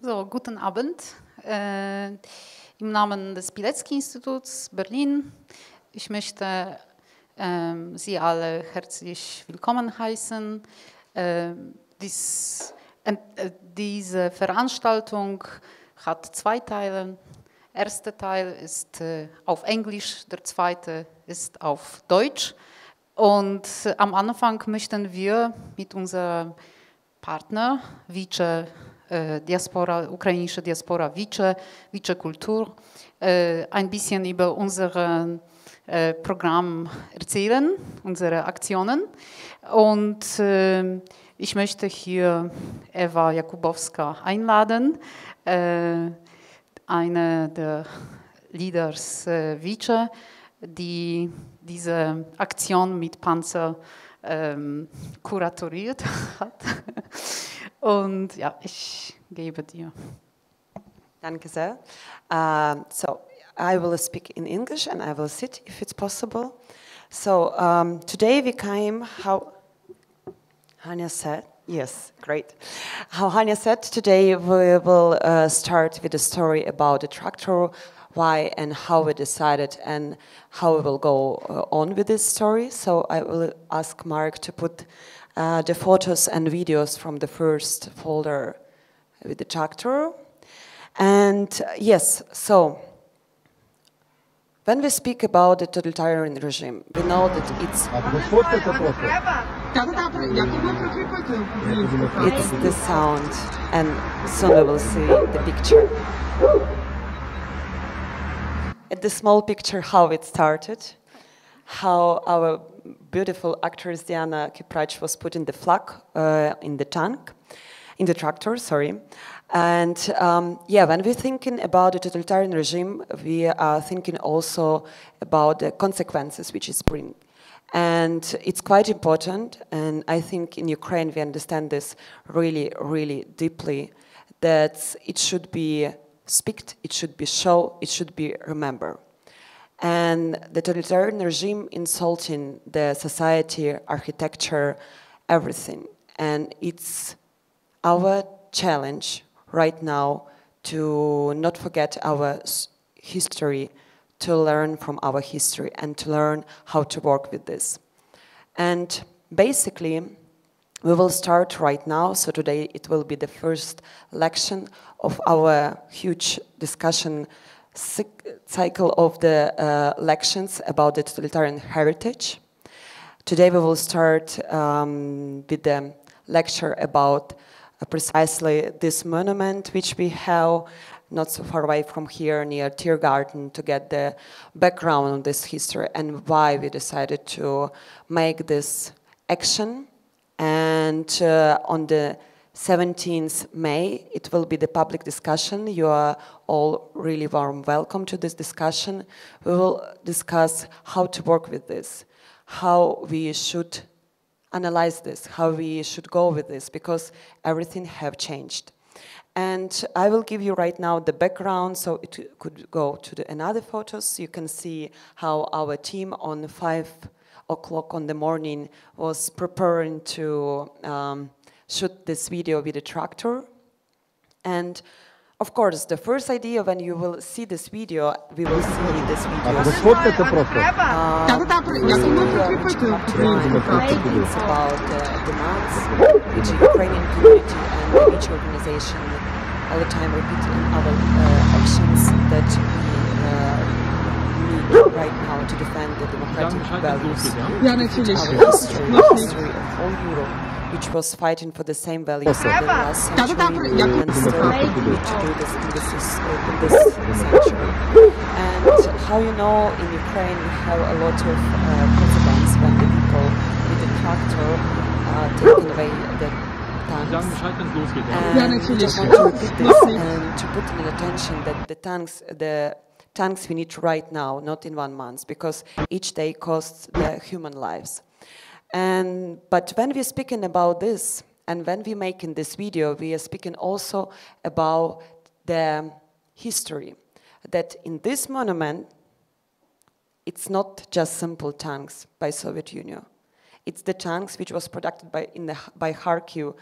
So, guten Abend. Im Namen des Pilecki-Instituts Berlin. Ich möchte Sie alle herzlich willkommen heißen. Diese Veranstaltung hat zwei Teile. Der erste Teil ist auf Englisch, der zweite ist auf Deutsch. Und am Anfang möchten wir mit unserem Partner, ukrainische Diaspora Vice Kultur, ein bisschen über unser Programm erzählen, unsere Aktionen. Und ich möchte hier Eva Jakubowska einladen, eine der Leaders Vice, die diese Aktion mit Panzer kuratoriert hat. Und ja, ich gebe dir. Danke sehr. So I will speak in English and I will sit if it's possible. So today we came, how Hania said, yes, great. How Hania said, today we will start with a story about the tractor, why and how we decided and how we will go on with this story. So I will ask Mark to put the photos and videos from the first folder with the tractor. And yes, so when we speak about the totalitarian regime, we know that it's the sound, and soon we will see the picture. At the small picture, how it started, how our beautiful actress Diana Kiprach was put in the flag, in the tractor, sorry. And yeah, when we're thinking about the totalitarian regime, we are thinking also about the consequences which it brings. And it's quite important, and I think in Ukraine we understand this really, really deeply, that it should be speaked, it should be shown, it should be remembered. And the totalitarian regime insulting the society, architecture, everything. And it's our challenge right now to not forget our history, to learn from our history and to learn how to work with this. And basically, we will start right now. So today it will be the first lection of our huge discussion cycle of the lections about the totalitarian heritage. Today we will start with the lecture about precisely this monument which we have not so far away from here near Tiergarten, to get the background on this history and why we decided to make this action. And on the 17th May, it will be the public discussion. You are all really warm welcome to this discussion. We will discuss how to work with this, how we should analyze this, how we should go with this, because everything have changed. And I will give you right now the background, so it could go to another photos. You can see how our team on 5 o'clock on the morning was preparing to shoot this video with a tractor. And of course, the first idea when you will see this video, we will see this video. It's about the demands which the Ukrainian community and each organization all the time repeat in our actions that we need right now to defend the democratic values. Our history of all Europe, which was fighting for the same values in the last century, and still need to do this in this century. And how you know, in Ukraine we have a lot of consequences when the people with the tractor taking away the tanks. And we just want to repeat this and to put in attention that the tanks we need right now, not in 1 month, because each day costs the human lives. But when we're speaking about this, and when we're making this video, we are speaking also about the history. That in this monument, it's not just simple tanks by Soviet Union. It's the tanks which was produced by Kharkiv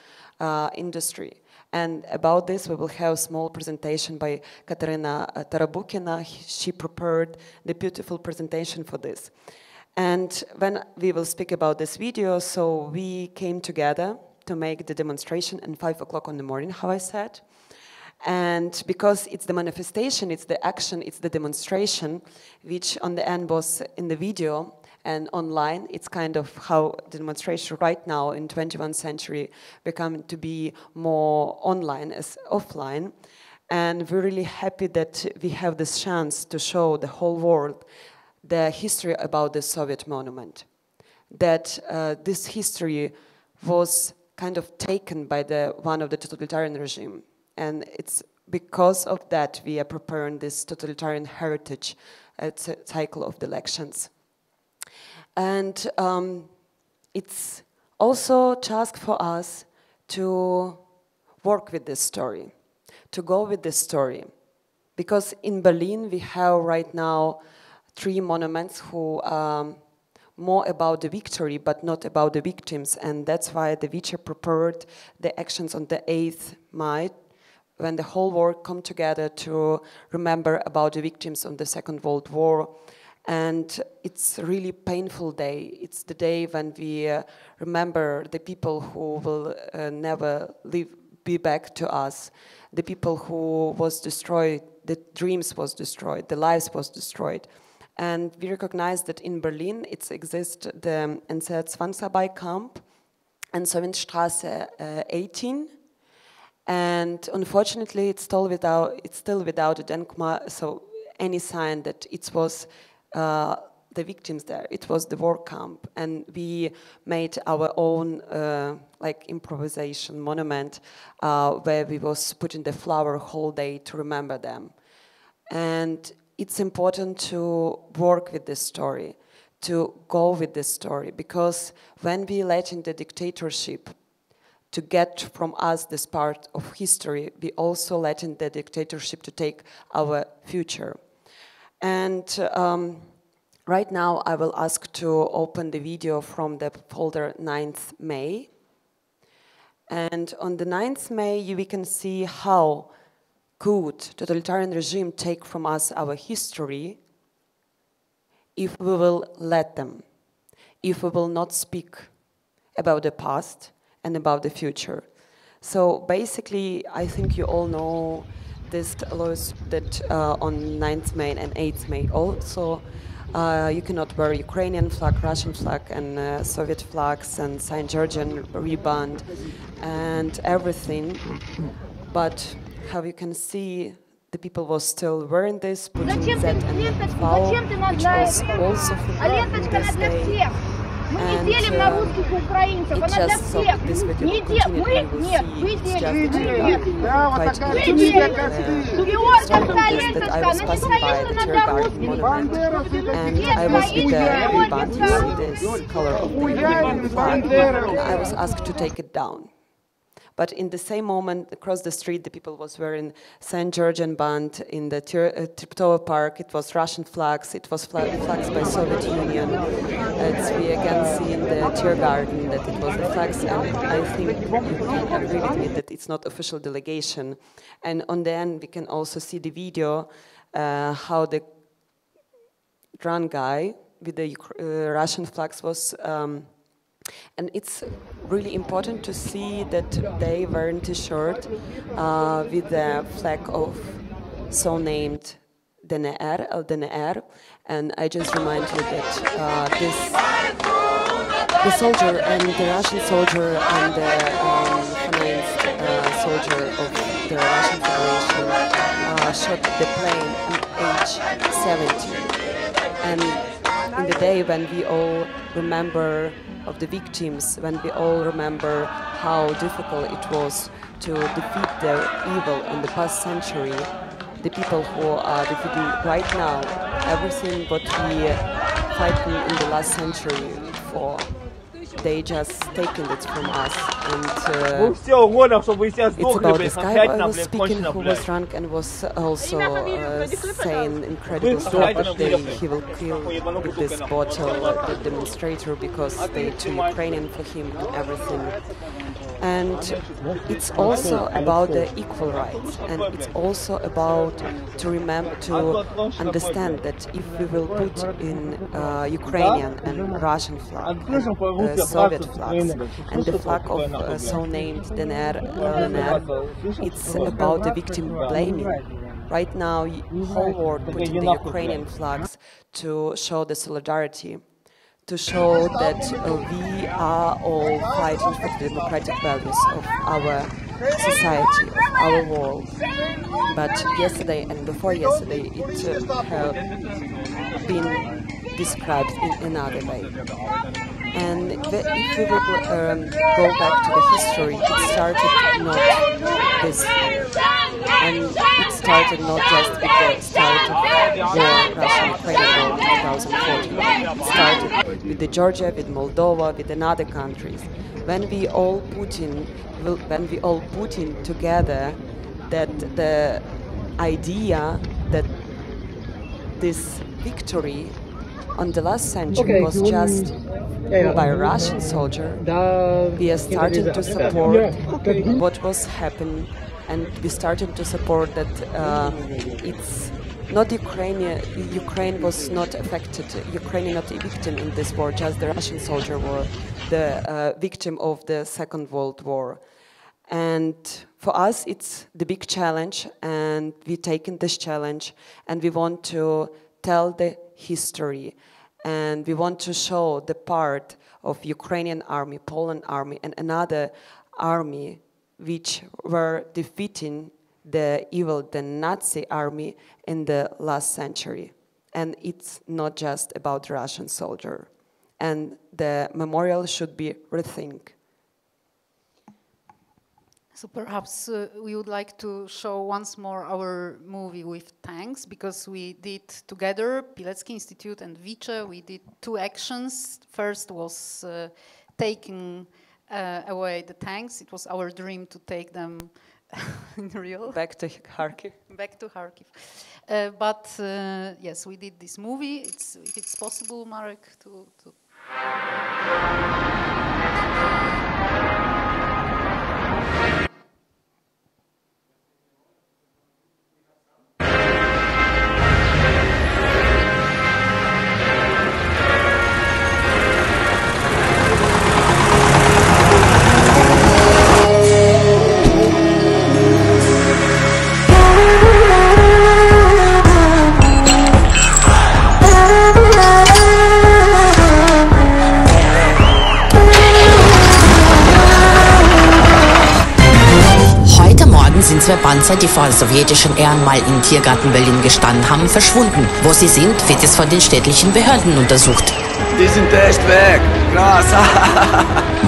industry. And about this, we will have a small presentation by Kateryna Tarabukina. She prepared the beautiful presentation for this. And when we will speak about this video, so we came together to make the demonstration at 5 o'clock in the morning, how I said. And because it's the manifestation, it's the action, it's the demonstration, which on the end was in the video and online. It's kind of how the demonstration right now in 21st century become to be more online as offline. And we're really happy that we have this chance to show the whole world the history about the Soviet monument. That this history was kind of taken by one of the totalitarian regime. And it's because of that we are preparing this totalitarian heritage cycle of the elections. And it's also a task for us to work with this story, to go with this story. Because in Berlin we have right now 3 monuments who are more about the victory but not about the victims. And that's why the Vice prepared the actions on the 8th May, when the whole world come together to remember about the victims of the Second World War. And it's a really painful day. It's the day when we remember the people who will never be back to us, the people who was destroyed, the dreams was destroyed, the lives was destroyed. And we recognize that in Berlin it exists the NZ Zwangsarbeit camp and Sowjetstraße 18. And unfortunately, it's still without a Denkmal, so any sign that it was the victims there. It was the war camp, and we made our own like improvisation monument where we was putting the flower whole day to remember them. And it's important to work with this story, to go with this story, because when we let in the dictatorship to get from us this part of history, we also let in the dictatorship to take our future. And right now I will ask to open the video from the folder 9th May. And on the 9th May, we can see how could totalitarian regime take from us our history if we will let them, if we will not speak about the past and about the future. So basically, I think you all know this laws that on 9th May and 8th May also you cannot wear Ukrainian flag, Russian flag, and Soviet flags and St. Georgian ribbon and everything. But how you can see, the people was still wearing this, putting Z and V, which was also forgotten this day. And it just so this video will continue, and we will see it's just quite that I was passing by the Tear Garden monument, and I was with the ribbon, you see this color of the Ukrainian flag, and I was asked to take it down. But in the same moment, across the street, the people was wearing St. Georgian band. In the Treptovo Park, it was Russian flags. It was flags by Soviet Union. We again see in the Tear Garden that it was the flags. And I think you can agree with me that it's not official delegation. And on the end, we can also see the video how the drunk guy with the Russian flags was. And it's really important to see that they were in T-shirt with the flag of so-named DNR, LDNR, and I just remind you that the soldier and the Russian soldier and the financed soldier of the Russian Federation shot the plane at age 70. And in the day when we all remember of the victims, when we all remember how difficult it was to defeat the evil in the past century, the people who are defeating right now everything what we fighting in the last century for, they just taken it from us. And it's about this guy I was speaking who was drunk and was also saying incredible stuff that he will kill with this bottle the demonstrator because they too Ukrainian for him and everything. And it's also about the equal rights, and it's also about to remember, to understand that if we will put in Ukrainian and Russian flag, and, Soviet flags, and the flag of so-named DNR, LNR, it's about the victim blaming. Right now, the whole world putting the Ukrainian flags to show the solidarity, to show that we are all fighting for the democratic values of our society, of our world. But yesterday and before yesterday, it have been described in another way. And if we will go back to the history, it started not this year. And it started not just with the start of war, Russian-Ukrainian war in 2014. It started with the Georgia, with Moldova, with another countries. When we all put in together that the idea that this victory on the last century was just by a Russian soldier, we are starting to support what was happening, and we started to support that it's not Ukraine was not affected, Ukraine not a victim in this war, just the Russian soldier were the victim of the Second World War. And for us, it's the big challenge, and we've taken this challenge, and we want to tell the history, and we want to show the part of Ukrainian army, Poland army, and another army which were defeating the evil, the Nazi army in the last century. And it's not just about the Russian soldier. And the memorial should be rethink. So perhaps we would like to show once more our movie with tanks, because we did together, Pilecki-Institut and Vice, we did two actions. First was taking away the tanks. It was our dream to take them in real. Back to Kharkiv. Back to Kharkiv. But yes, we did this movie. If it's possible, Marek, to sind zwei Panzer, die vor sowjetischen Ehren mal im Tiergarten Berlin gestanden haben, verschwunden. Wo sie sind, wird jetzt von den städtlichen Behörden untersucht. Die sind echt weg. Krass.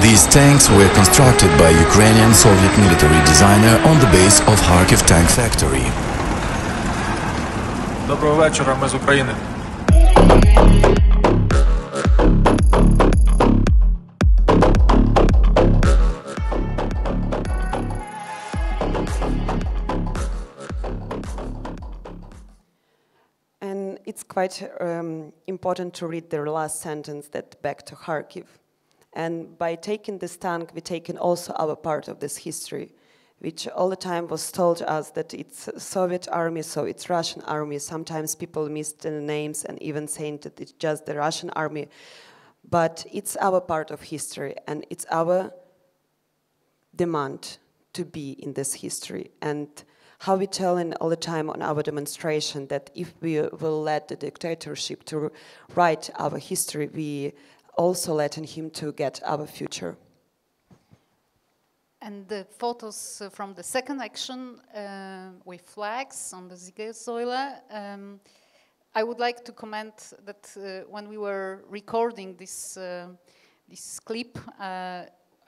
These tanks were constructed by Ukrainian Soviet military designer on the base of Kharkiv Tank Factory. Доброго вечора, ми з України. It's quite important to read the last sentence, that back to Kharkiv. And by taking this tank, we taken also our part of this history, which all the time was told us that it's Soviet army, so it's Russian army. Sometimes people missed the names and even saying that it's just the Russian army. But it's our part of history, and it's our demand to be in this history. And how we tell all the time on our demonstration that if we will let the dictatorship to write our history, we also letting him to get our future. And the photos from the second action with flags on the Siegessäule, I would like to comment that when we were recording this clip,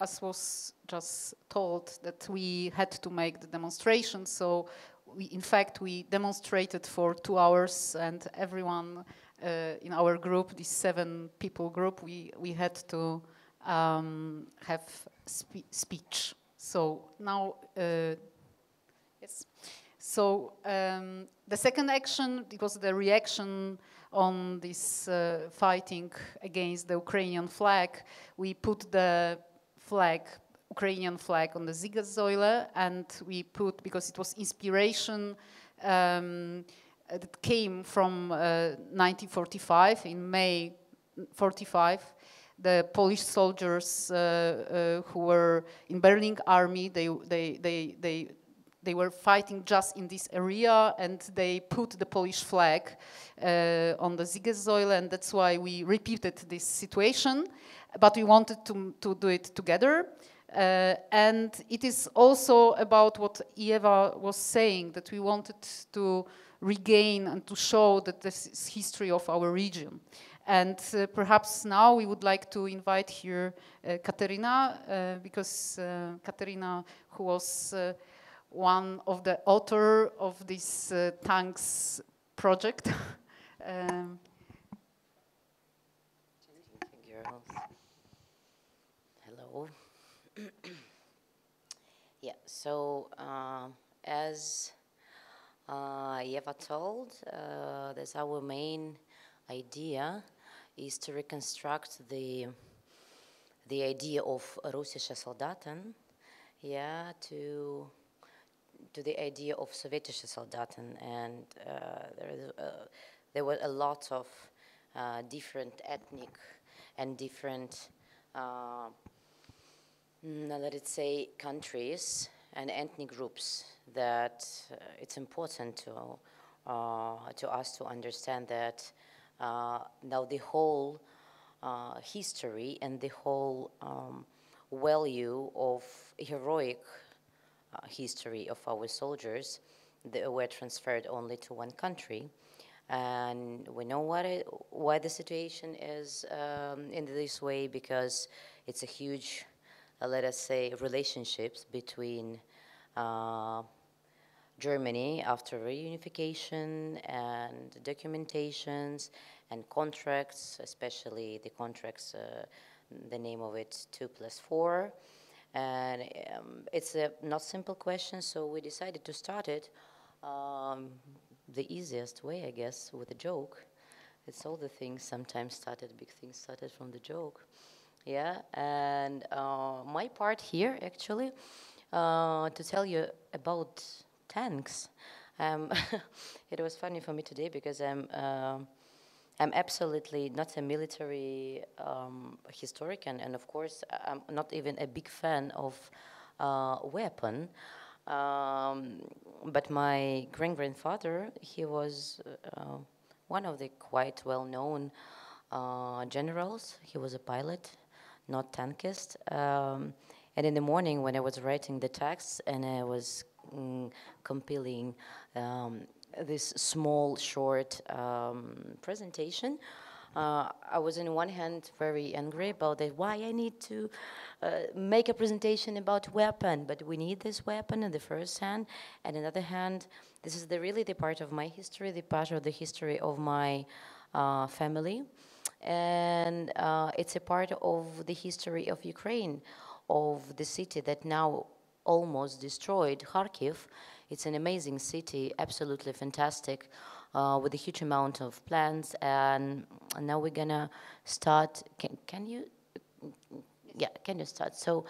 as was just told, that we had to make the demonstration. So in fact, we demonstrated for 2 hours, and everyone in our group, this 7-people group, we had to have speech. So now, yes. So the second action, it was the reaction on this fighting against the Ukrainian flag. We put the flag Ukrainian flag on the Siegessäule, and we put, because it was inspiration that came from 1945, in May 45, the Polish soldiers who were in Berlin army, they were fighting just in this area, and they put the Polish flag on the Siegessäule, and that's why we repeated this situation, but we wanted to do it together. And it is also about what Eva was saying, that we wanted to regain and to show that this is history of our region. And perhaps now we would like to invite here Kateryna, because Kateryna, who was one of the author of this tanks project. Thank you, girls. Hello. Yeah, so as Eva told, that's our main idea, is to reconstruct the idea of russische Soldaten, yeah, to the idea of Sowjetische Soldaten, and there were a lot of different ethnic and different, let's say, countries and ethnic groups that it's important to us to understand that now the whole history and the whole value of heroic history of our soldiers that were transferred only to one country. And we know why the situation is in this way, because it's a huge, let us say, relationships between Germany after reunification and documentations and contracts, especially the contracts, the name of it 2+4. And it's a not simple question, so we decided to start it the easiest way, I guess, with a joke. It's all the things sometimes started, big things started from the joke. Yeah, and my part here, actually, to tell you about tanks. It was funny for me today because I'm absolutely not a military historian, and of course I'm not even a big fan of weapon. But my great-grandfather, he was one of the quite well-known generals. He was a pilot, not tankist. And in the morning when I was writing the text and I was compiling this small, short presentation, I was on one hand very angry about it, why I need to make a presentation about weapon, but we need this weapon on the first hand, and on the other hand, this is really the part of my history, the part of the history of my family, and it's a part of the history of Ukraine, of the city that now almost destroyed, Kharkiv. It's an amazing city, absolutely fantastic, with a huge amount of plants. And now we're gonna start. Can you? Yeah, can you start? So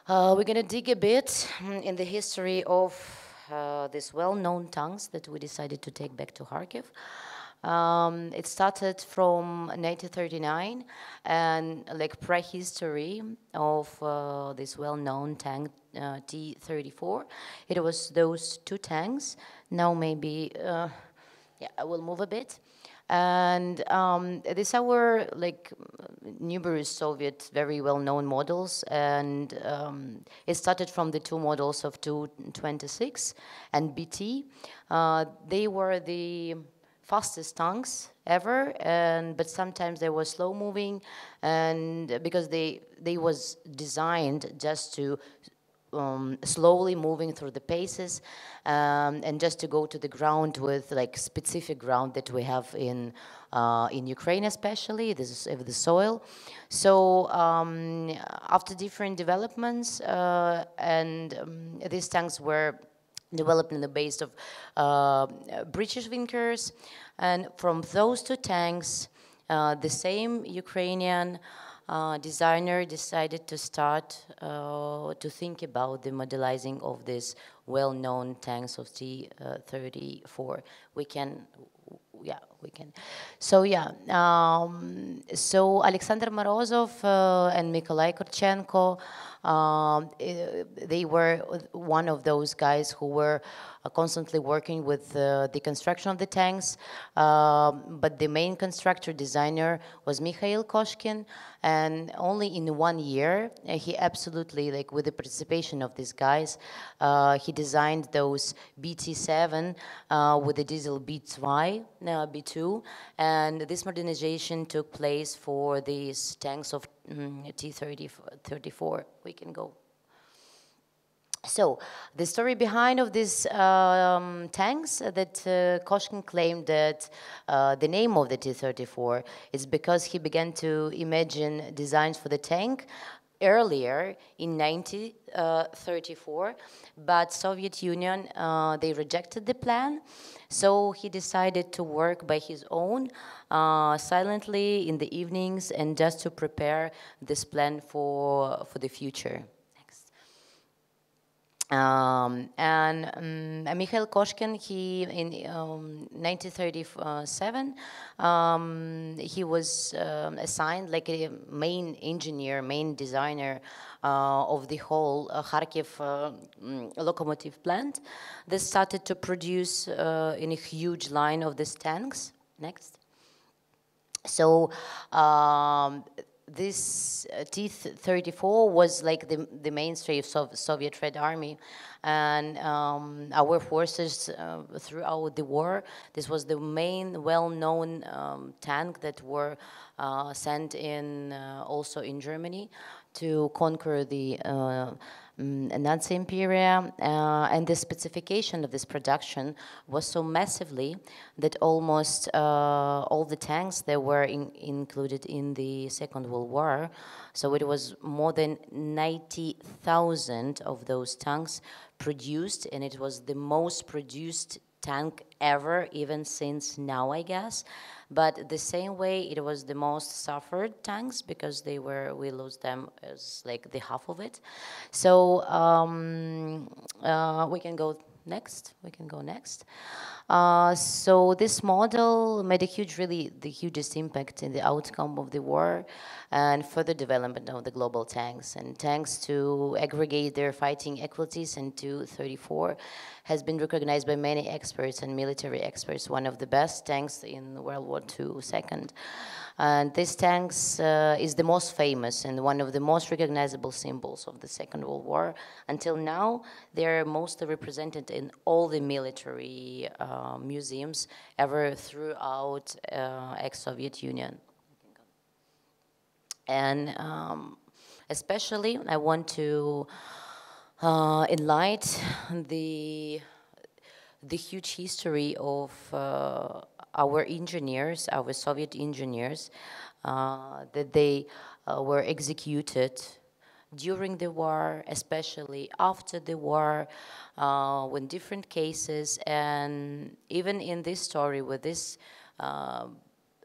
we're gonna dig a bit in the history of these well-known tanks that we decided to take back to Kharkiv. It started from 1939 and like prehistory of this well-known tank T-34. It was those two tanks. Now maybe, yeah, I will move a bit. And these are like numerous Soviet very well-known models, and it started from the two models of Tu-26 and BT. They were the fastest tanks ever, but sometimes they were slow moving, and because they was designed just to slowly moving through the paces, and just to go to the ground with like specific ground that we have in Ukraine, especially this is the soil. So after different developments, and these tanks were developed in the base of British Vickers, and from those two tanks, the same Ukrainian designer decided to start to think about the modelizing of this well-known tanks of T-34. We can. So yeah, so Alexander Morozov and Nikolai Kobchenko, they were one of those guys who were constantly working with the construction of the tanks, but the main constructor designer was Mikhail Koshkin, and only in 1 year, he absolutely, like with the participation of these guys, he designed those BT-7 with the diesel B2, and this modernization took place for these tanks of T-34. We can go. So the story behind of these tanks that Koshkin claimed that the name of the T-34 is because he began to imagine designs for the tank earlier in 1934, but Soviet Union, they rejected the plan. So he decided to work by his own, silently in the evenings, and just to prepare this plan for the future. Mikhail Koshkin, he in 1937, he was assigned like a main engineer, main designer of the whole Kharkiv locomotive plant. They started to produce in a huge line of these tanks. Next. So this T-34 was like the mainstay of Soviet Red Army, and our forces throughout the war, this was the main well-known tank that were sent in also in Germany to conquer the Nazi Imperium, and the specification of this production was so massively that almost all the tanks that were included in the Second World War, so it was more than 90,000 of those tanks produced, and it was the most produced tank ever, even since now, I guess. But the same way, it was the most suffered tanks because we lost them as like the half of it. So we can go next. So this model made a the hugest impact in the outcome of the war and further development of the global tanks. And tanks to aggregate their fighting equalities in T-34 has been recognized by many experts and military experts, one of the best tanks in World War II, second. And this tanks is the most famous and one of the most recognizable symbols of the Second World War. Until now, they're mostly represented in all the military museums ever throughout ex-Soviet Union. And especially, I want to enlighten the huge history of our engineers, our Soviet engineers, that they were executed during the war, especially after the war, when different cases, and even in this story with this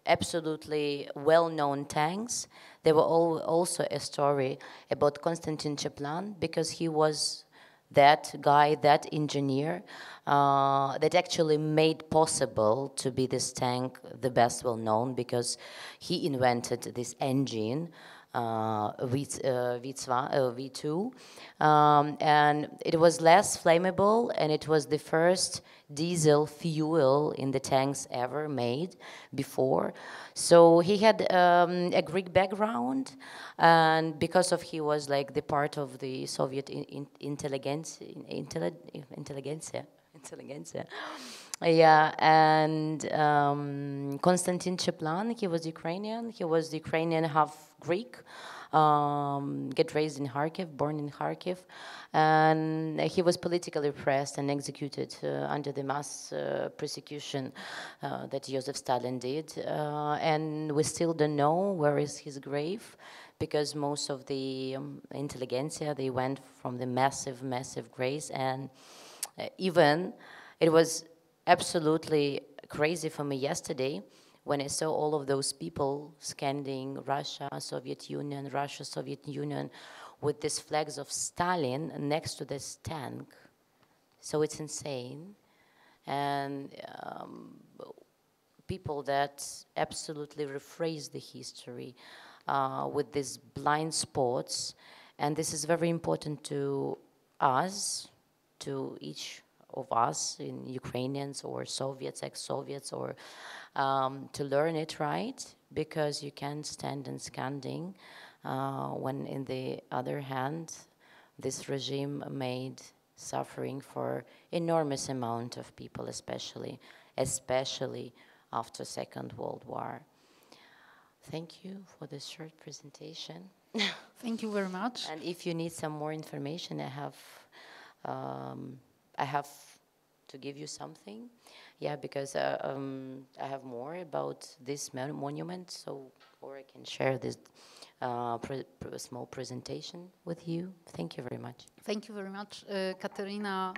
absolutely well-known tanks, there were also a story about Konstantin Chaplan, because he was that guy, that engineer, that actually made possible to be this tank the best well-known, because he invented this engine, V2, and it was less flammable, and it was the first diesel fuel in the tanks ever made before. So he had a Greek background, and because of he was like the part of the Soviet intelligentsia. Yeah, and Konstantin Chaplan, he was Ukrainian. He was Ukrainian, half Greek. Get raised in Kharkiv, born in Kharkiv, and he was politically repressed and executed under the mass persecution that Joseph Stalin did. And we still don't know where is his grave, because most of the intelligentsia, they went from the massive, massive graves, and even it was absolutely crazy for me yesterday when I saw all of those people scanding Russia, Soviet Union, Russia, Soviet Union, with these flags of Stalin next to this tank, so it's insane. And people that absolutely rephrase the history with these blind spots. And this is very important to us, to each of us, in Ukrainians or Soviets, ex-Soviets, or to learn it right, because you can't stand and scanding when, in the other hand, this regime made suffering for enormous amount of people, especially after Second World War. Thank you for this short presentation. Thank you very much. And if you need some more information, I have to give you something. Yeah, because I have more about this monument, so, or I can share this small presentation with you. Thank you very much. Thank you very much, Kateryna.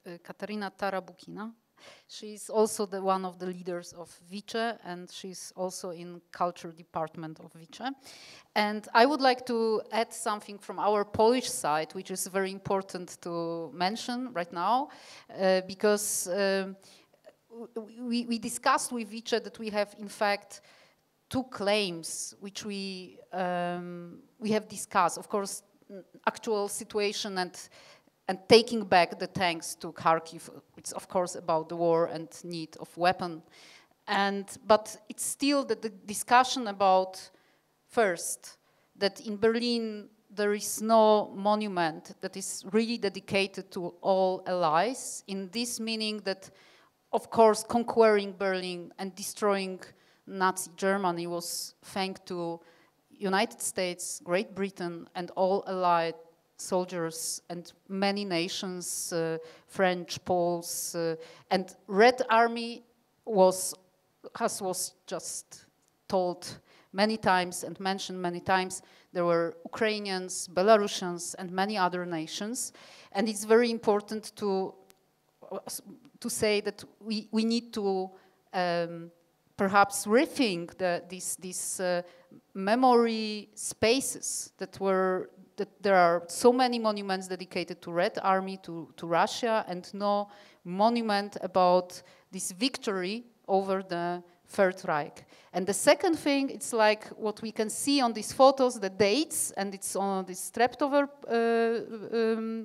Kateryna Tarabukina. She's also one of the leaders of Vice, and she's also in culture department of Vice. And I would like to add something from our Polish side, which is very important to mention right now, because we discussed with Vice that we have, in fact, two claims which we have discussed. Of course, actual situation and taking back the tanks to Kharkiv. It's of course about the war and need of weapon. But it's still the discussion about, first, that in Berlin there is no monument that is really dedicated to all allies, in this meaning that, of course, conquering Berlin and destroying Nazi Germany was thanks to United States, Great Britain, and all allied soldiers and many nations, French, Poles, and Red Army was just told many times and mentioned many times. There were Ukrainians, Belarusians, and many other nations, and it's very important to say that we need to perhaps rethink these memory spaces that there are so many monuments dedicated to Red Army, to Russia, and no monument about this victory over the Third Reich. And the second thing, it's like what we can see on these photos, the dates, and it's on this Treptower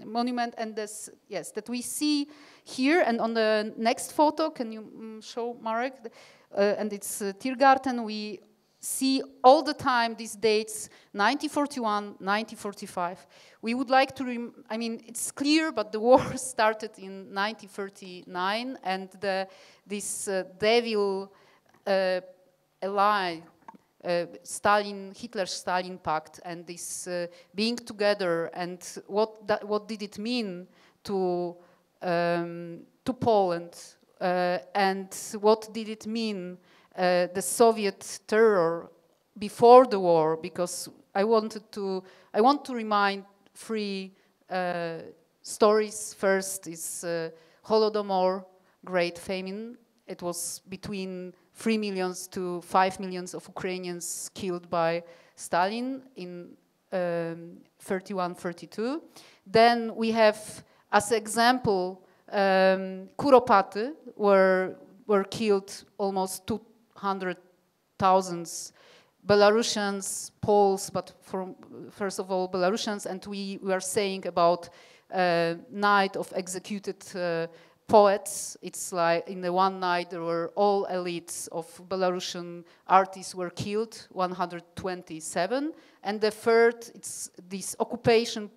monument, and this, yes, that we see here, and on the next photo, can you show, Marek? And it's Tiergarten. We see all the time these dates, 1941, 1945. We would like to, I mean, it's clear, but the war started in 1939, and this devil ally, Hitler-Stalin pact, and this being together, and what did it mean to Poland, and what did it mean the Soviet terror before the war? Because I want to remind three stories. First is Holodomor, Great Famine. It was between 3 million to 5 million of Ukrainians killed by Stalin in 31-32. Then we have, as example, Kuropaty, where were killed almost 200,000 Belarusians, Poles, but first of all Belarusians, and we are saying about night of executed poets. It's like in the one night there were all elites of Belarusian artists were killed, 127, and the third, it's this occupation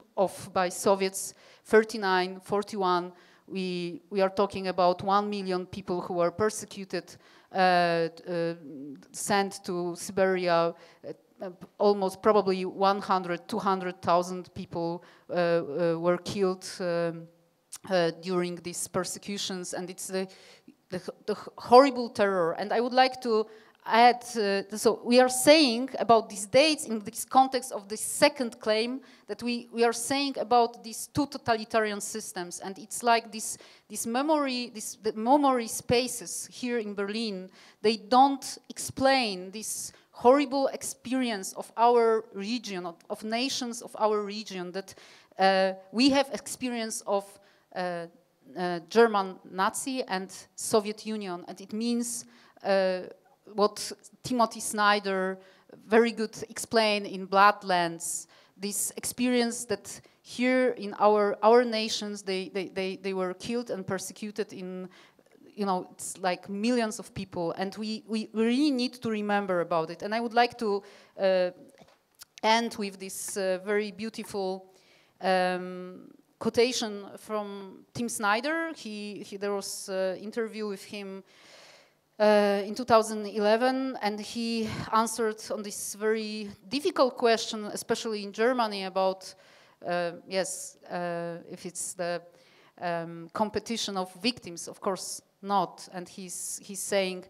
by Soviets, 39, 41. We are talking about 1 million people who were persecuted, sent to Siberia. Almost probably 100, 200,000 people were killed during these persecutions, and it's the horrible terror. And I would like to so we are saying about these dates in this context of the second claim that we are saying about these two totalitarian systems, and it's like the memory spaces here in Berlin, they don't explain this horrible experience of our region, of nations of our region, that we have experience of German Nazi and Soviet Union, and it means what Timothy Snyder very good explained in Bloodlands, this experience that here in our nations they were killed and persecuted in, you know, it's like millions of people, and we really need to remember about it. And I would like to end with this very beautiful quotation from Tim Snyder. There was an interview with him in 2011, and he answered on this very difficult question, especially in Germany, about if it's the competition of victims. Of course not. And he's saying,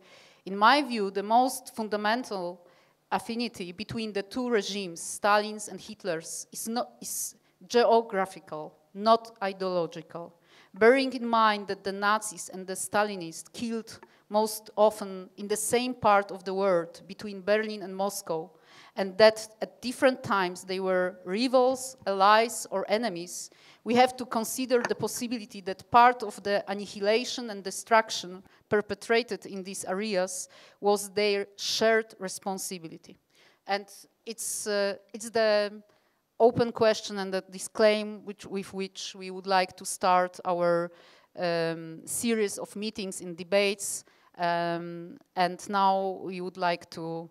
in my view, the most fundamental affinity between the two regimes, Stalin's and Hitler's, is geographical, not ideological. Bearing in mind that the Nazis and the Stalinists killed most often in the same part of the world, between Berlin and Moscow, and that at different times they were rivals, allies, or enemies, we have to consider the possibility that part of the annihilation and destruction perpetrated in these areas was their shared responsibility. And it's the open question and this claim with which we would like to start our series of meetings and debates. And now we would like to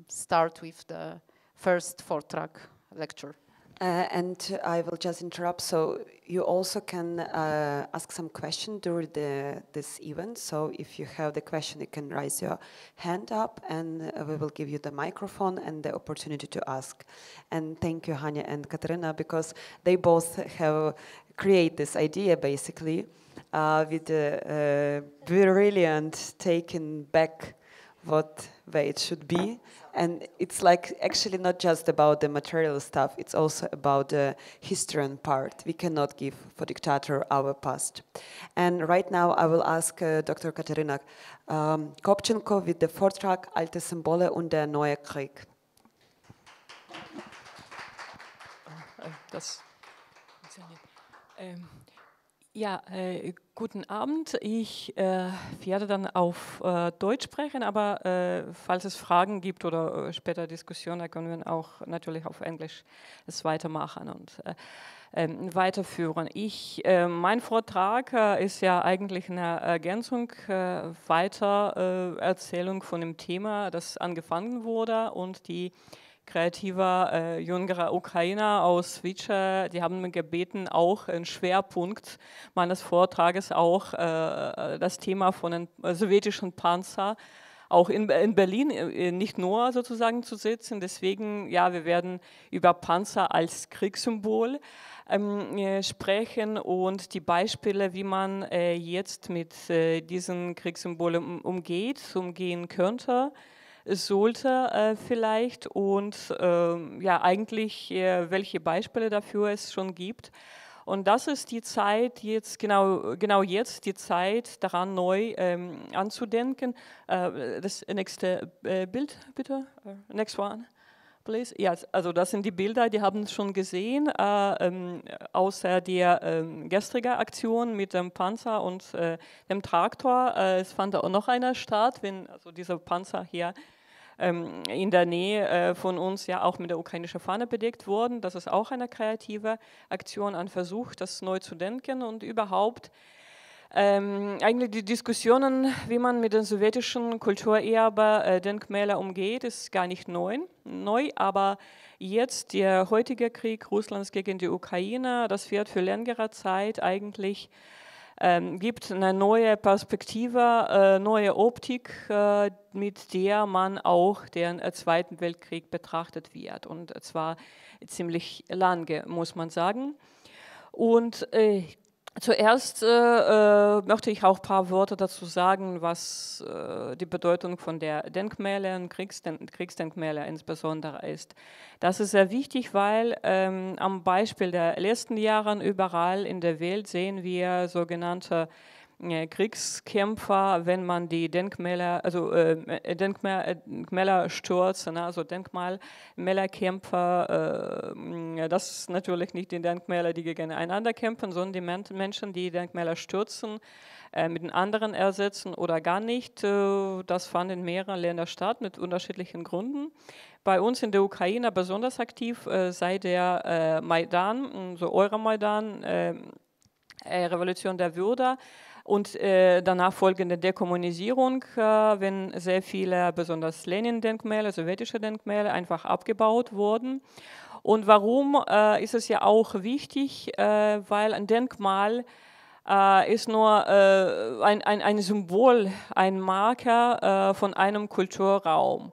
start with the first Vortrag lecture. And I will just interrupt. So you also can ask some question during this event. So if you have the question, you can raise your hand up, and we will give you the microphone and the opportunity to ask. And thank you, Hanya and Kateryna, because they both have created this idea basically with the brilliant taking back what way it should be. And it's like actually not just about the material stuff, it's also about the historian part. We cannot give for dictator our past. And right now I will ask Dr. Kateryna Kobchenko with the Vortrag Alte Symbole und der neue Krieg. Guten Abend. Ich werde dann auf Deutsch sprechen, aber falls es Fragen gibt oder später Diskussionen, dann können wir auch natürlich auf Englisch es weitermachen und weiterführen. Mein Vortrag ist ja eigentlich eine Ergänzung, Weitererzählung von dem Thema, das angefangen wurde, und die kreativer jüngerer Ukrainer aus Wice, die haben mich gebeten, auch ein Schwerpunkt meines Vortrages auch das Thema von den sowjetischen Panzer auch in Berlin nicht nur sozusagen zu setzen. Deswegen, ja, wir werden über Panzer als Kriegssymbol sprechen und die Beispiele, wie man jetzt mit diesen Kriegssymbolen umgehen könnte, sollte vielleicht, und ja, eigentlich welche Beispiele dafür es schon gibt. Und das ist die Zeit jetzt, genau jetzt die Zeit, daran neu anzudenken. Das nächste Bild, bitte. Next one, please. Ja, also das sind die Bilder, die haben es schon gesehen, außer der gestrigen Aktion mit dem Panzer und dem Traktor. Es fand auch noch einer statt, wenn also dieser Panzer hier in der Nähe von uns ja auch mit der ukrainischen Fahne bedeckt wurden. Das ist auch eine kreative Aktion, ein Versuch, das neu zu denken, und überhaupt eigentlich die Diskussionen, wie man mit den sowjetischen Kulturerbe-Denkmälern umgeht, ist gar nicht neu, aber jetzt der heutige Krieg Russlands gegen die Ukraine, das wird für längere Zeit eigentlich gibt eine neue Perspektive, neue Optik, mit der man auch den Zweiten Weltkrieg betrachtet wird, und zwar ziemlich lange, muss man sagen. Und Zuerst möchte ich auch ein paar Worte dazu sagen, was die Bedeutung von der Denkmäler und Kriegsdenkmäler insbesondere ist. Das ist sehr wichtig, weil am Beispiel der letzten Jahre überall in der Welt sehen wir sogenannte Kriegskämpfer, wenn man die Denkmäler, also Denkmäler stürzen, also Denkmalmälerkämpfer, das ist natürlich nicht die Denkmäler, die gegeneinander kämpfen, sondern die Menschen, die Denkmäler stürzen, mit den anderen ersetzen oder gar nicht. Das fand in mehreren Ländern statt, mit unterschiedlichen Gründen. Bei uns in der Ukraine besonders aktiv seit der Maidan, so Euromaidan, Revolution der Würde. Und danach folgende Dekommunisierung, wenn sehr viele, besonders Lenin-Denkmäler, sowjetische Denkmäler, einfach abgebaut wurden. Und warum ist es ja auch wichtig? Weil ein Denkmal ist nur ein Symbol, ein Marker von einem Kulturraum,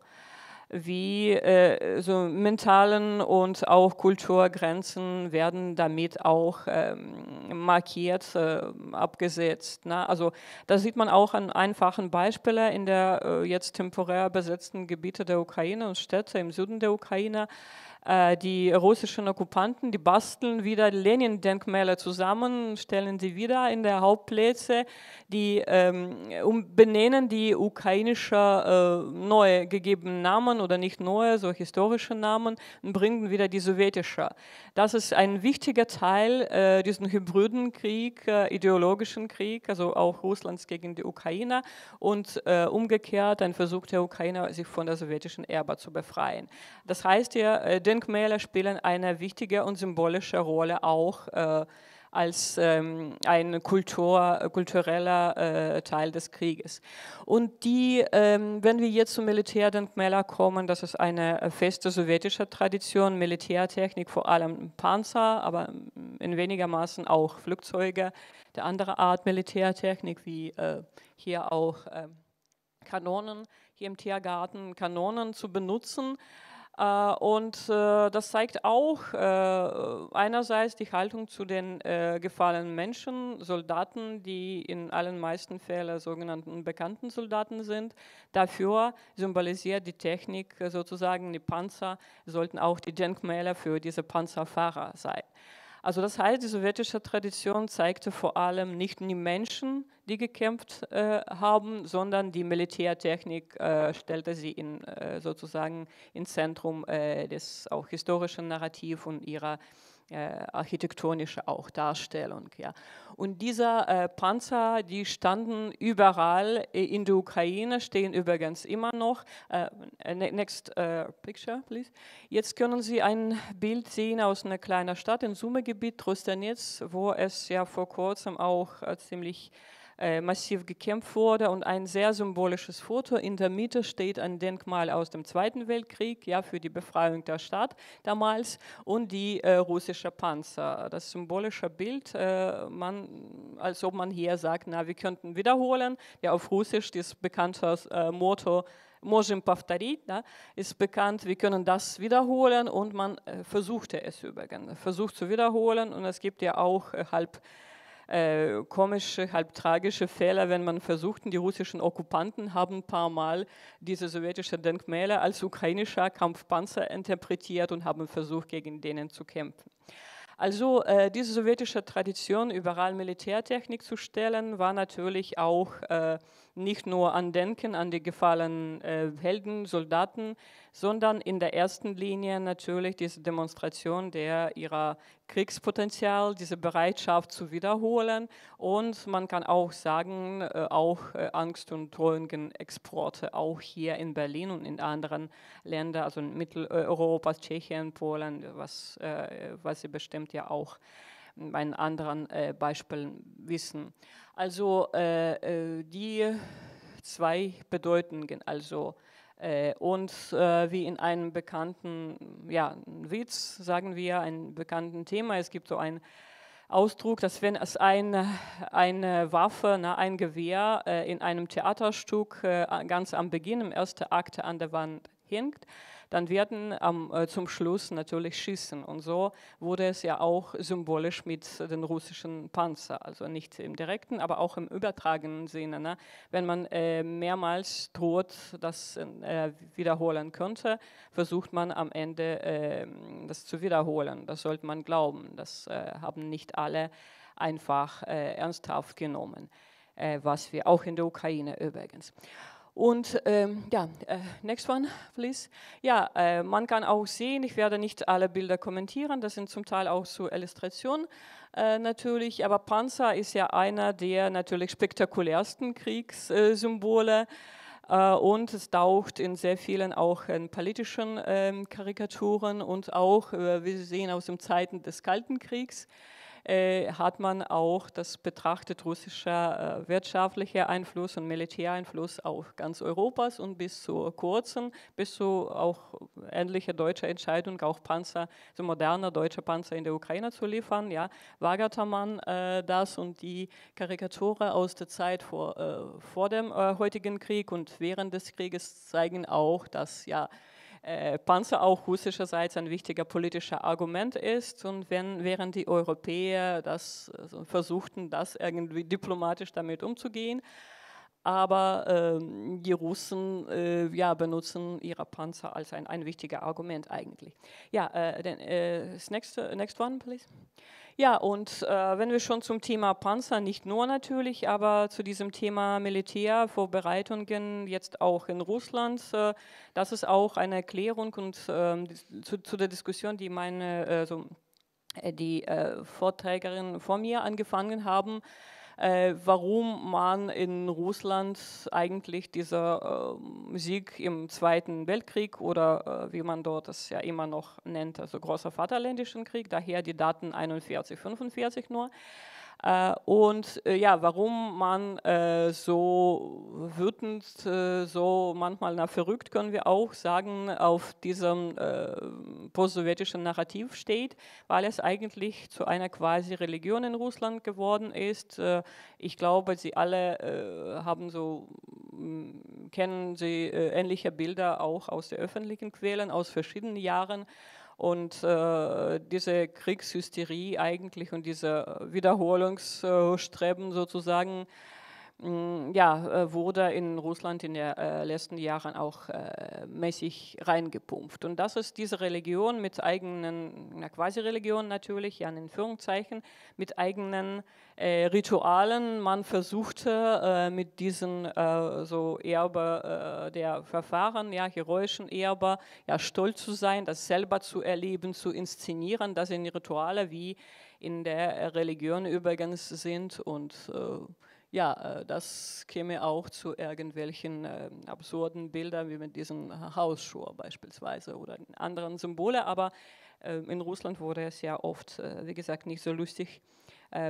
wie so mentalen und auch Kulturgrenzen werden damit auch markiert, abgesetzt. Ne? Also da sieht man auch an einfachen Beispielen in der jetzt temporär besetzten Gebiete der Ukraine und Städte im Süden der Ukraine. Die russischen Okkupanten, die basteln wieder Lenin-Denkmäler zusammen, stellen sie wieder in der Hauptplätze, die benennen die ukrainische neu gegebenen Namen oder nicht neue, so historische Namen und bringen wieder die sowjetische. Das ist ein wichtiger Teil diesen hybriden Krieg, ideologischen Krieg, also auch Russlands gegen die Ukraine und umgekehrt ein Versuch der Ukraine, sich von der sowjetischen Erbe zu befreien. Das heißt ja, Denkmäler spielen eine wichtige und symbolische Rolle auch als ein kultureller Teil des Krieges. Und wenn wir jetzt zu Militärdenkmälern kommen, das ist eine feste sowjetische Tradition, Militärtechnik, vor allem Panzer, aber in weniger Maßen auch Flugzeuge, der andere Art Militärtechnik, wie hier auch Kanonen, hier im Tiergarten Kanonen zu benutzen. Und das zeigt auch einerseits die Haltung zu den gefallenen Menschen, Soldaten, die in allen meisten Fällen sogenannten bekannten Soldaten sind. Dafür symbolisiert die Technik sozusagen, die Panzer sollten auch die Denkmäler für diese Panzerfahrer sein. Also das heißt, die sowjetische Tradition zeigte vor allem nicht die Menschen, die gekämpft haben, sondern die Militärtechnik stellte sie sozusagen ins Zentrum des auch historischen Narrativs und ihrer architektonische auch Darstellung. Ja. Und diese Panzer, die standen überall in der Ukraine, stehen übrigens immer noch. Next picture, please. Jetzt können Sie ein Bild sehen aus einer kleinen Stadt im Sumy-Gebiet, Trostanets, wo es ja vor kurzem auch ziemlich massiv gekämpft wurde und ein sehr symbolisches Foto. In der Mitte steht ein Denkmal aus dem Zweiten Weltkrieg, ja, für die Befreiung der Stadt damals und die russische Panzer. Das symbolische Bild, als ob man hier sagt, na, wir könnten wiederholen, ja, auf Russisch das bekannte Motto Можем повторить, ist bekannt, wir können das wiederholen und man versuchte es übrigens, versucht zu wiederholen und es gibt ja auch halb komische, halb tragische Fehler, wenn man versucht, die russischen Okkupanten haben ein paar Mal diese sowjetischen Denkmäler als ukrainischer Kampfpanzer interpretiert und haben versucht, gegen denen zu kämpfen. Also diese sowjetische Tradition, überall Militärtechnik zu stellen, war natürlich auch nicht nur an Denken an die gefallenen Helden, Soldaten, sondern in der ersten Linie natürlich diese Demonstration ihrer Kriegspotenzial, diese Bereitschaft zu wiederholen und man kann auch sagen, auch Angst- und Drogenexporte, auch hier in Berlin und in anderen Ländern, also in Mitteleuropa, Tschechien, Polen, was Sie bestimmt ja auch bei anderen Beispielen wissen. Also die zwei Bedeutungen, also und wie in einem bekannten Witz, sagen wir, ein bekannten Thema, es gibt so einen Ausdruck, dass wenn es eine Waffe, ein Gewehr in einem Theaterstück ganz am Beginn, im ersten Akt an der Wand hängt, dann werden zum Schluss natürlich schießen. Und so wurde es ja auch symbolisch mit den russischen Panzer, also nicht im direkten, aber auch im übertragenen Sinne. Ne? Wenn man mehrmals droht, das wiederholen könnte, versucht man am Ende das zu wiederholen. Das sollte man glauben. Das haben nicht alle einfach ernsthaft genommen, was wir auch in der Ukraine übrigens. Und next one, please. Ja, man kann auch sehen, ich werde nicht alle Bilder kommentieren, das sind zum Teil auch zur Illustration natürlich, aber Panzer ist ja einer der natürlich spektakulärsten Kriegssymbole. Und es taucht in sehr vielen auch in politischen Karikaturen und auch, wie Sie sehen, aus den Zeiten des Kalten Kriegs, hat man auch das betrachtet russischer wirtschaftlicher Einfluss und Militäreinfluss auf ganz Europas und bis zu kurzen, bis zu auch ähnliche deutsche Entscheidung, auch Panzer, so moderne deutsche Panzer in der Ukraine zu liefern, ja, weigerte man das und die Karikaturen aus der Zeit vor dem heutigen Krieg und während des Krieges zeigen auch, dass ja Panzer auch russischerseits ein wichtiger politischer Argument ist und während die Europäer das versuchten, das irgendwie diplomatisch damit umzugehen, aber die Russen benutzen ihre Panzer als ein wichtiger Argument eigentlich. Ja, next one, please. Ja, und wenn wir schon zum Thema Panzer, nicht nur natürlich, aber zu diesem Thema Militärvorbereitungen jetzt auch in Russland, das ist auch eine Erklärung und zu der Diskussion, die die Vorträgerinnen vor mir angefangen haben, warum man in Russland eigentlich dieser Sieg im Zweiten Weltkrieg oder wie man dort das ja immer noch nennt, also großer Vaterländischen Krieg, daher die Daten 41, 45 nur, warum man so wütend, so manchmal verrückt, können wir auch sagen, auf diesem postsowjetischen Narrativ steht, weil es eigentlich zu einer quasi Religion in Russland geworden ist. Ich glaube, Sie alle kennen Sie ähnliche Bilder auch aus den öffentlichen Quellen aus verschiedenen Jahren. Und diese Kriegshysterie eigentlich und diese Wiederholungsstreben sozusagen, wurde in Russland in den letzten Jahren auch mäßig reingepumpt. Und das ist diese Religion mit eigenen, Quasi-Religion natürlich, ja in Anführungszeichen, mit eigenen Ritualen. Man versuchte mit diesen Erbe der Verfahren, ja, heroischen Erbe, ja, stolz zu sein, das selber zu erleben, zu inszenieren. Das sind Rituale, wie in der Religion übrigens sind und das käme auch zu irgendwelchen absurden Bildern, wie mit diesen Hausschuhen beispielsweise oder anderen Symbole, aber in Russland wurde es ja oft, wie gesagt, nicht so lustig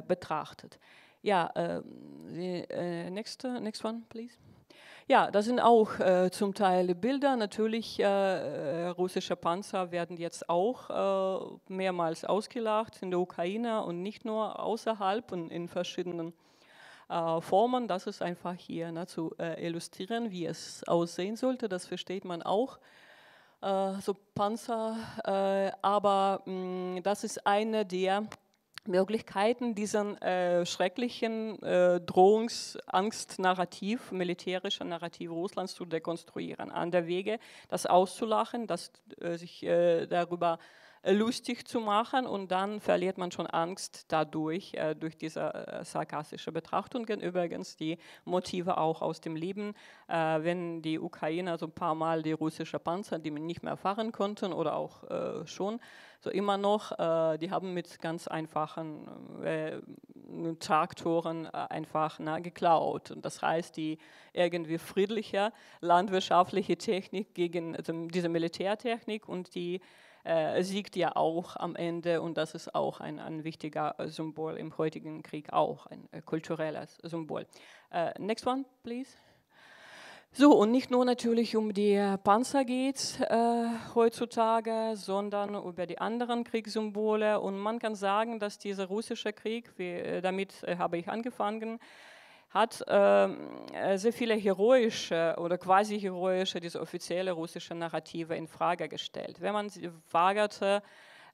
betrachtet. Ja, next one, please. Ja, das sind auch zum Teil Bilder. Natürlich, russische Panzer werden jetzt auch mehrmals ausgelacht in der Ukraine und nicht nur außerhalb und in verschiedenen Formen. Das ist einfach hier zu illustrieren, wie es aussehen sollte. Das versteht man auch. So Panzer, aber das ist eine der Möglichkeiten, diesen schrecklichen Drohungsangst-Narrativ, militärischer Narrativ Russlands zu dekonstruieren. An der Wege, das auszulachen, sich darüber lustig zu machen und dann verliert man schon Angst dadurch, durch diese sarkastische Betrachtungen. Übrigens die Motive auch aus dem Leben, wenn die Ukrainer so ein paar Mal die russischen Panzer, die man nicht mehr fahren konnten oder auch schon, so immer noch, die haben mit ganz einfachen Traktoren einfach geklaut. Und das heißt, die irgendwie friedliche landwirtschaftliche Technik gegen diese Militärtechnik und die siegt ja auch am Ende und das ist auch ein wichtiger Symbol im heutigen Krieg, auch ein kulturelles Symbol. Next one, please. So, und nicht nur natürlich um die Panzer geht es heutzutage, sondern über die anderen Kriegssymbole. Und man kann sagen, dass dieser russische Krieg, damit habe ich angefangen, hat sehr viele heroische oder quasi heroische, diese offizielle russische Narrative in Frage gestellt. Wenn man sie wagerte,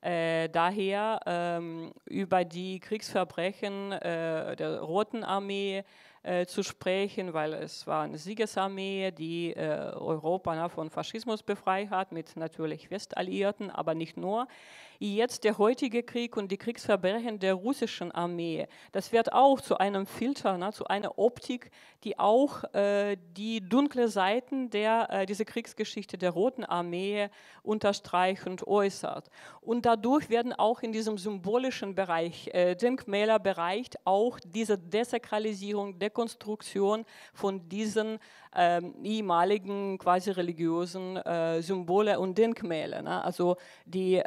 daher über die Kriegsverbrechen der Roten Armee zu sprechen, weil es war eine Siegesarmee, die Europa von Faschismus befreit hat, mit natürlich Westalliierten, aber nicht nur. Jetzt der heutige Krieg und die Kriegsverbrechen der russischen Armee, das wird auch zu einem Filter, zu einer Optik, die auch die dunkle Seiten dieser Kriegsgeschichte der Roten Armee unterstreicht und äußert. Und dadurch werden auch in diesem symbolischen Bereich, Denkmälerbereich, auch diese Desakralisierung, Dekonstruktion von diesen ehemaligen quasi religiösen Symbole und Denkmäler. Ne? Also die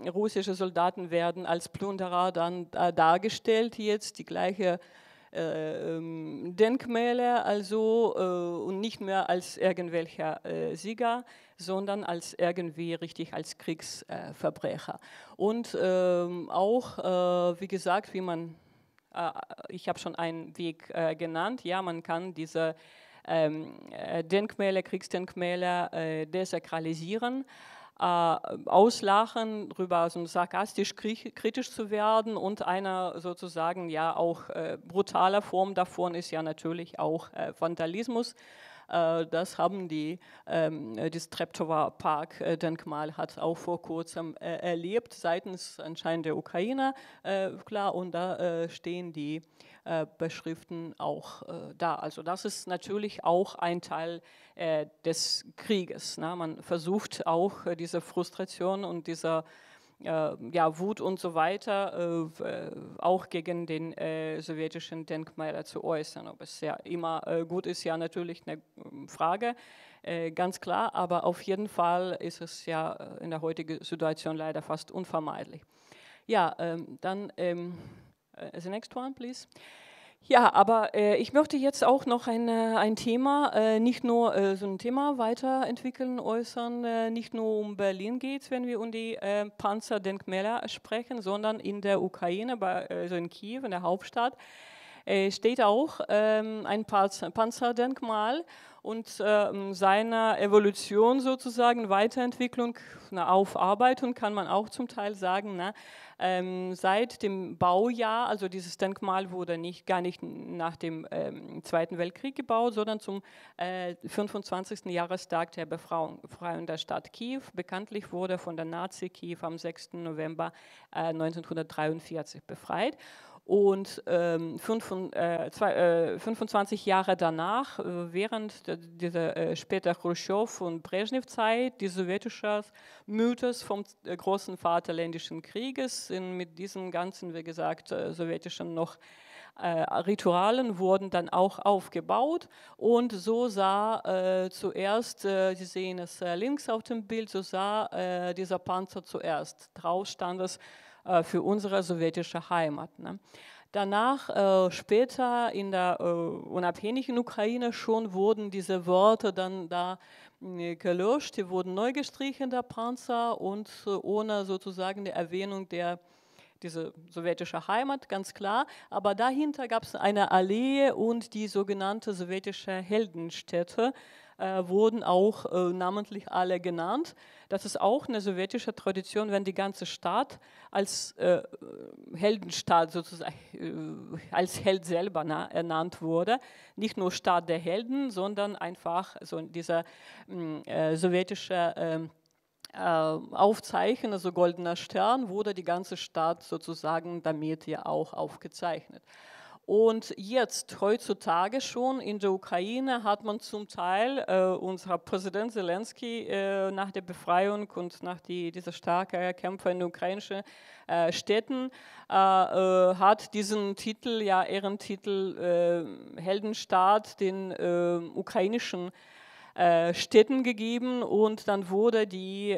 russischen Soldaten werden als Plünderer dann dargestellt, jetzt die gleiche Denkmäler, also und nicht mehr als irgendwelcher Sieger, sondern als irgendwie richtig als Kriegsverbrecher. Und auch, wie gesagt, ich habe schon einen Weg genannt, ja, man kann diese Denkmäler, Kriegsdenkmäler desakralisieren, auslachen, darüber so sarkastisch kritisch zu werden, und eine sozusagen ja auch brutaler Form davon ist ja natürlich auch Vandalismus. Das haben das Treptower Park-Denkmal hat auch vor kurzem erlebt, seitens anscheinend der Ukraine, klar, und da stehen die Beschriften auch da. Also das ist natürlich auch ein Teil des Krieges. Ne? Man versucht auch diese Frustration und diese Wut und so weiter auch gegen den sowjetischen Denkmäler zu äußern. Ob es ja immer gut ist, ja natürlich eine Frage, ganz klar, aber auf jeden Fall ist es ja in der heutigen Situation leider fast unvermeidlich. Ja, dann the next one, please. Ja, aber ich möchte jetzt auch noch ein Thema, nicht nur so ein Thema weiterentwickeln, äußern, nicht nur um Berlin geht es, wenn wir um die Panzerdenkmäler sprechen, sondern in der Ukraine, also in Kiew, in der Hauptstadt, steht auch ein Panzerdenkmal, und seiner Evolution sozusagen, Weiterentwicklung, eine Aufarbeitung kann man auch zum Teil sagen, ne? Seit dem Baujahr, also dieses Denkmal wurde gar nicht nach dem Zweiten Weltkrieg gebaut, sondern zum 25. Jahrestag der Befreiung der Stadt Kiew. Bekanntlich wurde von der Nazi-Kiew am 6. November 1943 befreit. Und 25 Jahre danach, während dieser später Khrushchev- und Brezhnev-Zeit, die sowjetische Mythos vom großen Vaterländischen Krieges mit diesen ganzen, wie gesagt, sowjetischen noch Ritualen wurden dann auch aufgebaut, und so sah zuerst, Sie sehen es links auf dem Bild, so sah dieser Panzer zuerst. Drauf stand es für unsere sowjetische Heimat. Ne? Danach, später in der unabhängigen Ukraine schon, wurden diese Worte dann da gelöscht, die wurden neu gestrichen, der Panzer, und ohne sozusagen die Erwähnung diese sowjetische Heimat, ganz klar. Aber dahinter gab es eine Allee, und die sogenannte sowjetische Heldenstädte wurden auch namentlich alle genannt. Das ist auch eine sowjetische Tradition, wenn die ganze Stadt als Heldenstadt sozusagen, als Held selber ernannt wurde. Nicht nur Stadt der Helden, sondern einfach so dieser sowjetische Aufzeichen, also goldener Stern, wurde die ganze Stadt sozusagen damit ja auch aufgezeichnet. Und jetzt, heutzutage schon in der Ukraine, hat man zum Teil, unser Präsident Zelensky nach der Befreiung und nach dieser starken Kämpfe in den ukrainischen Städten, hat diesen Titel, ja Ehrentitel Heldenstaat, den ukrainischen Städten gegeben, und dann wurde die,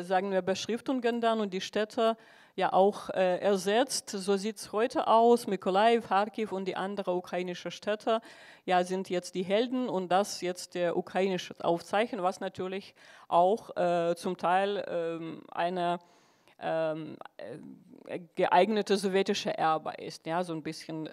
sagen wir, Beschriftungen dann und die Städte ja auch ersetzt. So sieht es heute aus. Mykolaiv, Kharkiv und die anderen ukrainischen Städte ja, sind jetzt die Helden, und das jetzt der ukrainische Aufzeichen, was natürlich auch zum Teil eine geeignete sowjetische Erbe ist, ja, so ein bisschen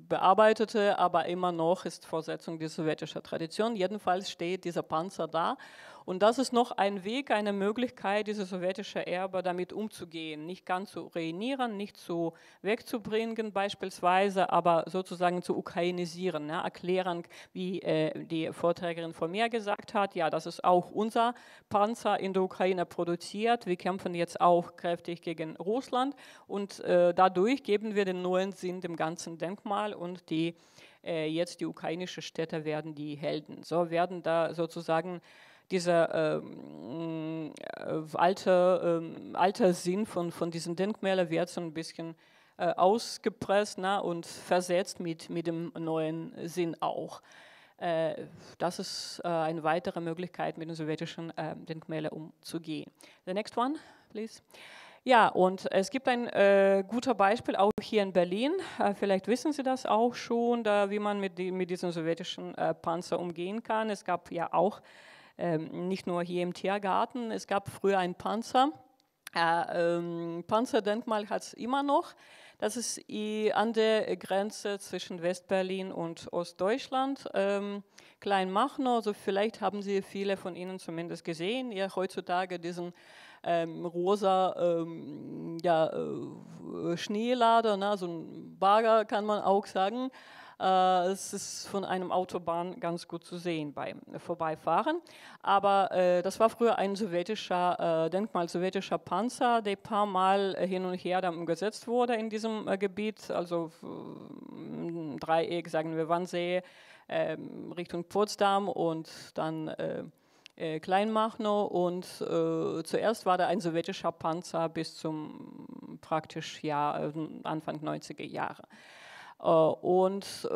bearbeitete, aber immer noch ist Fortsetzung der sowjetischen Tradition. Jedenfalls steht dieser Panzer da und das ist noch ein Weg, eine Möglichkeit, diese sowjetische Erbe damit umzugehen, nicht ganz zu ruinieren, nicht zu wegzubringen beispielsweise, aber sozusagen zu ukrainisieren, ja, erklären, wie die Vorträgerin von mir gesagt hat, ja, das ist auch unser Panzer in der Ukraine produziert, wir kämpfen jetzt auch kräftig gegen Russland und dadurch geben wir den neuen Sinn dem ganzen Denkmal und jetzt die ukrainischen Städte werden die Helden. So werden da sozusagen dieser alte Sinn von diesen Denkmälern wird so ein bisschen ausgepresst, und versetzt mit dem neuen Sinn auch. Das ist eine weitere Möglichkeit, mit den sowjetischen Denkmälern umzugehen. The next one, please. Ja, und es gibt ein gutes Beispiel auch hier in Berlin. Vielleicht wissen Sie das auch schon, wie man mit diesen sowjetischen Panzer umgehen kann. Es gab ja auch nicht nur hier im Tiergarten, es gab früher einen Panzer. Panzerdenkmal hat es immer noch. Das ist an der Grenze zwischen Westberlin und Ostdeutschland. Kleinmachnow, also vielleicht haben Sie viele von Ihnen zumindest gesehen, ja, heutzutage diesen rosa Schneelader, so ein Bagger kann man auch sagen. Es ist von einem Autobahn ganz gut zu sehen beim Vorbeifahren. Aber das war früher ein Denkmal sowjetischer Panzer, der ein paar Mal hin und her dann umgesetzt wurde in diesem Gebiet, also Dreieck, sagen wir Wannsee, Richtung Potsdam und dann Kleinmachnow und zuerst war da ein sowjetischer Panzer bis zum praktisch Anfang 90er Jahre. Und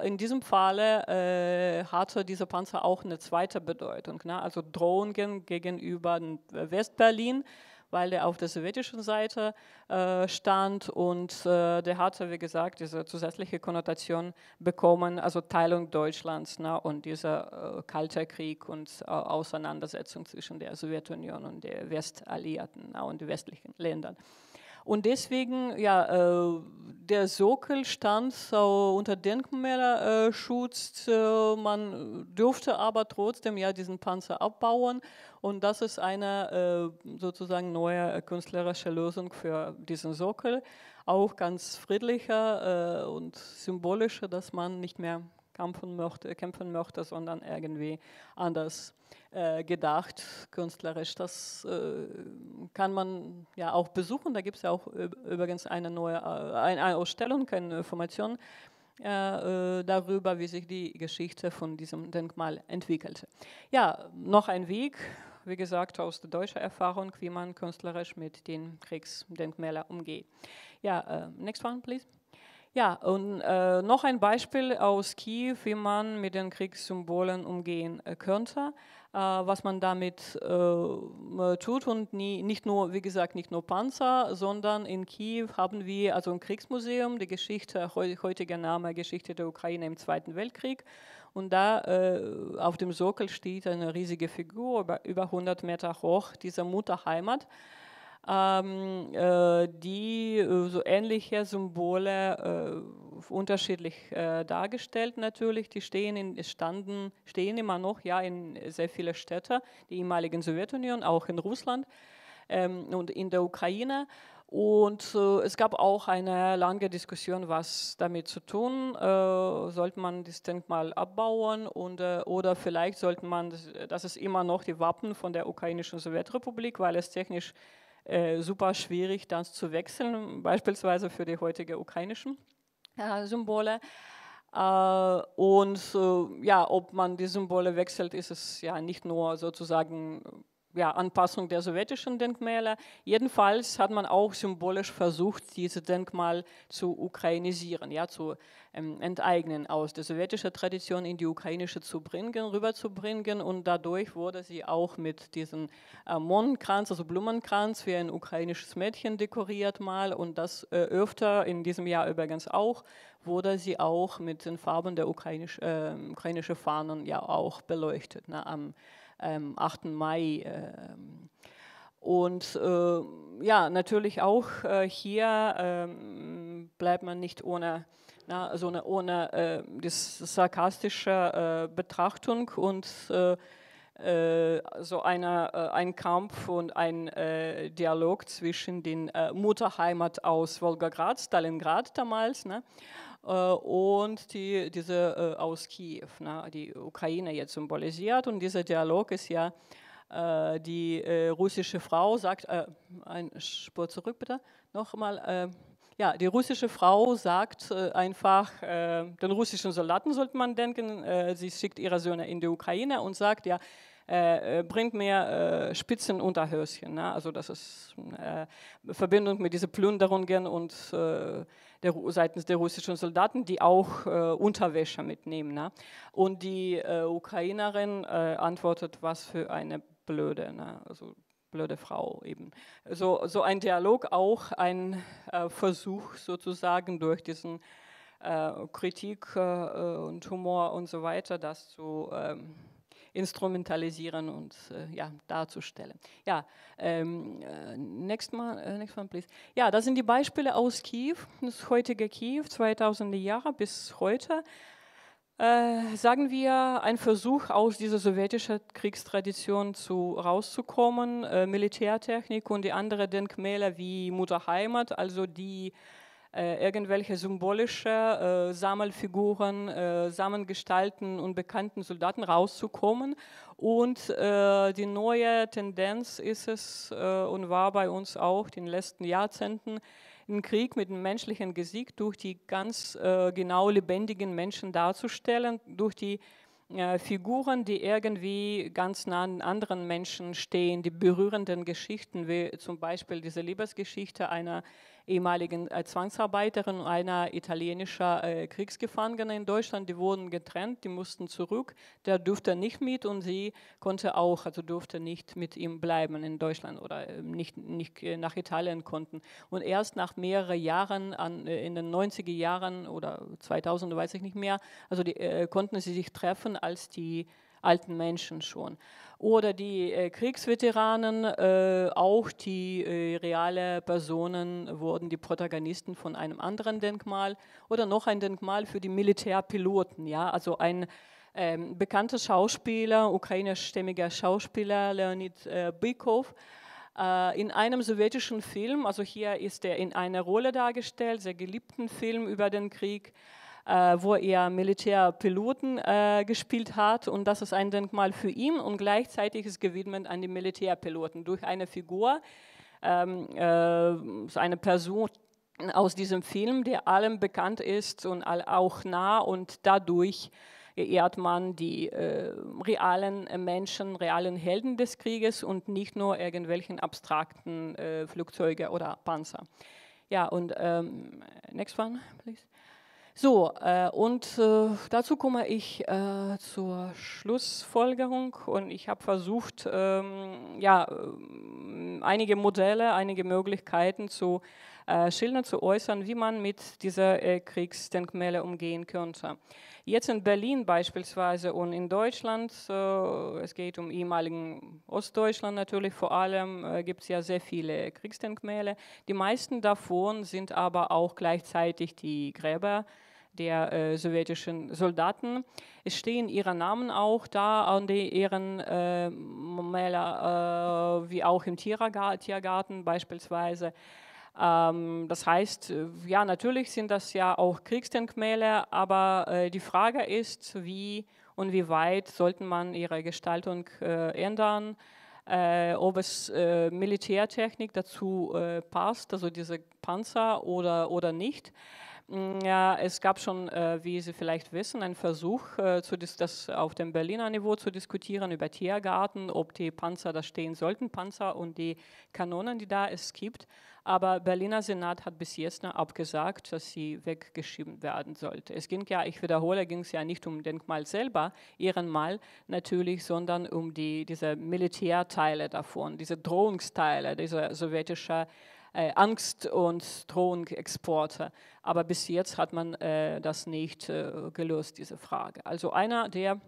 in diesem Falle hatte dieser Panzer auch eine zweite Bedeutung, also Drohungen gegenüber Westberlin, weil der auf der sowjetischen Seite stand und der hatte, wie gesagt, diese zusätzliche Konnotation bekommen, also Teilung Deutschlands und dieser Kalter Krieg und Auseinandersetzung zwischen der Sowjetunion und der Westalliierten und den westlichen Ländern. Und deswegen, der Sockel stand so unter Denkmalschutz, man durfte aber trotzdem diesen Panzer abbauen und das ist eine sozusagen neue künstlerische Lösung für diesen Sockel, auch ganz friedlicher und symbolischer, dass man nicht mehr kämpfen möchte, sondern irgendwie anders gedacht, künstlerisch. Das kann man ja auch besuchen. Da gibt es ja auch übrigens eine Ausstellung, eine Information darüber, wie sich die Geschichte von diesem Denkmal entwickelte. Ja, noch ein Weg, wie gesagt, aus der deutschen Erfahrung, wie man künstlerisch mit den Kriegsdenkmälern umgeht. Ja, next one, please. Ja, und noch ein Beispiel aus Kiew, wie man mit den Kriegssymbolen umgehen könnte, was man damit tut und nicht nur, wie gesagt, nicht nur Panzer, sondern in Kiew haben wir also ein Kriegsmuseum, die Geschichte, heutiger Name Geschichte der Ukraine im Zweiten Weltkrieg und da auf dem Sockel steht eine riesige Figur, über 100 Meter hoch, dieser Mutterheimat, die so ähnliche Symbole unterschiedlich dargestellt natürlich, die stehen immer noch in sehr viele Städte der ehemaligen Sowjetunion, auch in Russland und in der Ukraine. Und es gab auch eine lange Diskussion, was damit zu tun. Sollte man das Denkmal abbauen oder vielleicht sollte man, das ist immer noch die Wappen von der ukrainischen Sowjetrepublik, weil es technisch super schwierig, das zu wechseln, beispielsweise für die heutigen ukrainischen Symbole. Ob man die Symbole wechselt, ist es ja nicht nur sozusagen Anpassung der sowjetischen Denkmäler. Jedenfalls hat man auch symbolisch versucht, diese Denkmal zu ukrainisieren, zu enteignen, aus der sowjetischen Tradition in die ukrainische rüberzubringen und dadurch wurde sie auch mit diesem Mohrenkranz, also Blumenkranz, wie ein ukrainisches Mädchen dekoriert mal und das öfter, in diesem Jahr übrigens auch, wurde sie auch mit den Farben der ukrainischen Fahnen auch beleuchtet, am 8. Mai Und ja, natürlich auch hier bleibt man nicht ohne, das sarkastische Betrachtung und so ein Kampf und ein Dialog zwischen den Mutterheimat aus Wolgograd, Stalingrad damals, ne, und diese aus Kiew, ne, die Ukraine jetzt symbolisiert. Und dieser Dialog ist ja, die russische Frau sagt, ein Spur zurück bitte, nochmal, ja, die russische Frau sagt einfach, den russischen Soldaten sollte man denken, sie schickt ihre Söhne in die Ukraine und sagt, ja, bringt mir Spitzenunterhöschen. Ne? Also das ist Verbindung mit diesen Plünderungen und seitens der russischen Soldaten, die auch Unterwäsche mitnehmen. Ne? Und die Ukrainerin antwortet, was für eine blöde, ne? Also blöde Frau eben. So ein Dialog, auch ein Versuch sozusagen durch diesen Kritik und Humor und so weiter, das zu instrumentalisieren und ja, darzustellen. Ja, next one, please. Ja, das sind die Beispiele aus Kiew, das heutige Kiew, 2000er Jahre bis heute. Sagen wir, ein Versuch aus dieser sowjetischen Kriegstradition rauszukommen, Militärtechnik und die anderen Denkmäler wie Mutterheimat, also die irgendwelche symbolische Sammelfiguren, Sammelgestalten und bekannten Soldaten rauszukommen. Und die neue Tendenz ist es und war bei uns auch in den letzten Jahrzehnten, einen Krieg mit dem menschlichen Gesicht durch die ganz genau lebendigen Menschen darzustellen, durch die Figuren, die irgendwie ganz nah an anderen Menschen stehen, die berührenden Geschichten, wie zum Beispiel diese Liebesgeschichte einer ehemaligen Zwangsarbeiterin und einer italienischen Kriegsgefangenen in Deutschland, die wurden getrennt, die mussten zurück, der durfte nicht mit und sie konnte auch, also durfte nicht mit ihm bleiben in Deutschland oder nicht nach Italien konnten. Und erst nach mehreren Jahren, in den 90er Jahren oder 2000, weiß ich nicht mehr, also konnten sie sich treffen als die alten Menschen schon. Oder die Kriegsveteranen, auch die reale Personen wurden die Protagonisten von einem anderen Denkmal oder noch ein Denkmal für die Militärpiloten. Ja? Also ein bekannter Schauspieler, ukrainischstämmiger Schauspieler, Leonid Bykov, in einem sowjetischen Film, also hier ist er in einer Rolle dargestellt, sehr geliebten Film über den Krieg, wo er Militärpiloten gespielt hat und das ist ein Denkmal für ihn und gleichzeitig ist gewidmet an die Militärpiloten durch eine Figur, eine Person aus diesem Film, der allem bekannt ist und auch nah und dadurch ehrt man die realen Menschen, realen Helden des Krieges und nicht nur irgendwelchen abstrakten Flugzeuge oder Panzer. Ja, und next one, please. So, und dazu komme ich zur Schlussfolgerung und ich habe versucht, ja, einige Modelle, einige Möglichkeiten zu schildern, zu äußern, wie man mit dieser Kriegsdenkmäler umgehen könnte. Jetzt in Berlin beispielsweise und in Deutschland, es geht um ehemaligen Ostdeutschland natürlich vor allem, gibt es ja sehr viele Kriegsdenkmäler. Die meisten davon sind aber auch gleichzeitig die Gräber der sowjetischen Soldaten. Es stehen ihre Namen auch da an den Ehrenmäler, wie auch im Tiergarten beispielsweise. Das heißt, ja, natürlich sind das ja auch Kriegsdenkmäler, aber die Frage ist, wie und wie weit sollte man ihre Gestaltung ändern, ob es Militärtechnik dazu passt, also diese Panzer oder nicht. Ja, es gab schon, wie Sie vielleicht wissen, einen Versuch, das auf dem Berliner Niveau zu diskutieren über Tiergarten, ob die Panzer da stehen sollten, Panzer und die Kanonen, die da es gibt. Aber Berliner Senat hat bis jetzt abgesagt, dass sie weggeschieben werden sollte. Es ging ja, ich wiederhole, ging es ja nicht um Denkmal selber, Ehrenmal natürlich, sondern um diese Militärteile davon, diese Drohungsteile, diese sowjetische Angst- und Drohungsexporte. Aber bis jetzt hat man das nicht gelöst, diese Frage. Also einer der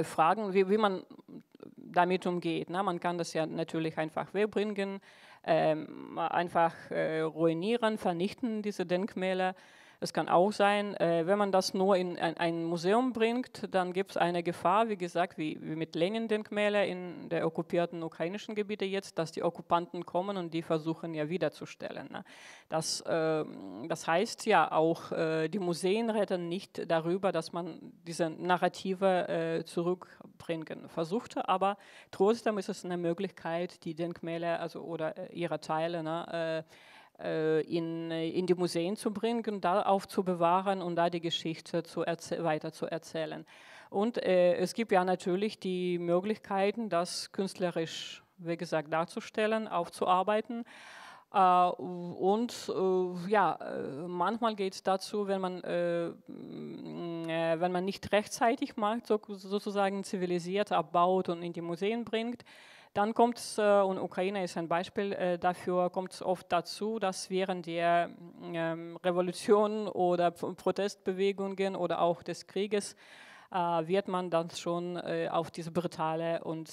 fragen, wie man damit umgeht. Ne? Man kann das ja natürlich einfach wegbringen, einfach ruinieren, vernichten diese Denkmäler. Es kann auch sein, wenn man das nur in ein Museum bringt, dann gibt es eine Gefahr, wie gesagt, wie mit Lenin-Denkmälern in der okkupierten ukrainischen Gebiete jetzt, dass die Okkupanten kommen und die versuchen ja wiederzustellen. Ne? Das heißt ja auch, die Museen reden nicht darüber, dass man diese Narrative zurückbringen versuchte, aber trotzdem ist es eine Möglichkeit, die Denkmäler oder ihre Teile in die Museen zu bringen, da aufzubewahren und da die Geschichte weiter zu erzählen. Und es gibt ja natürlich die Möglichkeiten, das künstlerisch, wie gesagt, darzustellen, aufzuarbeiten. Manchmal geht es dazu, wenn man nicht rechtzeitig macht, sozusagen zivilisiert abbaut und in die Museen bringt, dann kommt es, und Ukraine ist ein Beispiel dafür, kommt es oft dazu, dass während der Revolution oder Protestbewegungen oder auch des Krieges wird man dann schon auf diese brutale und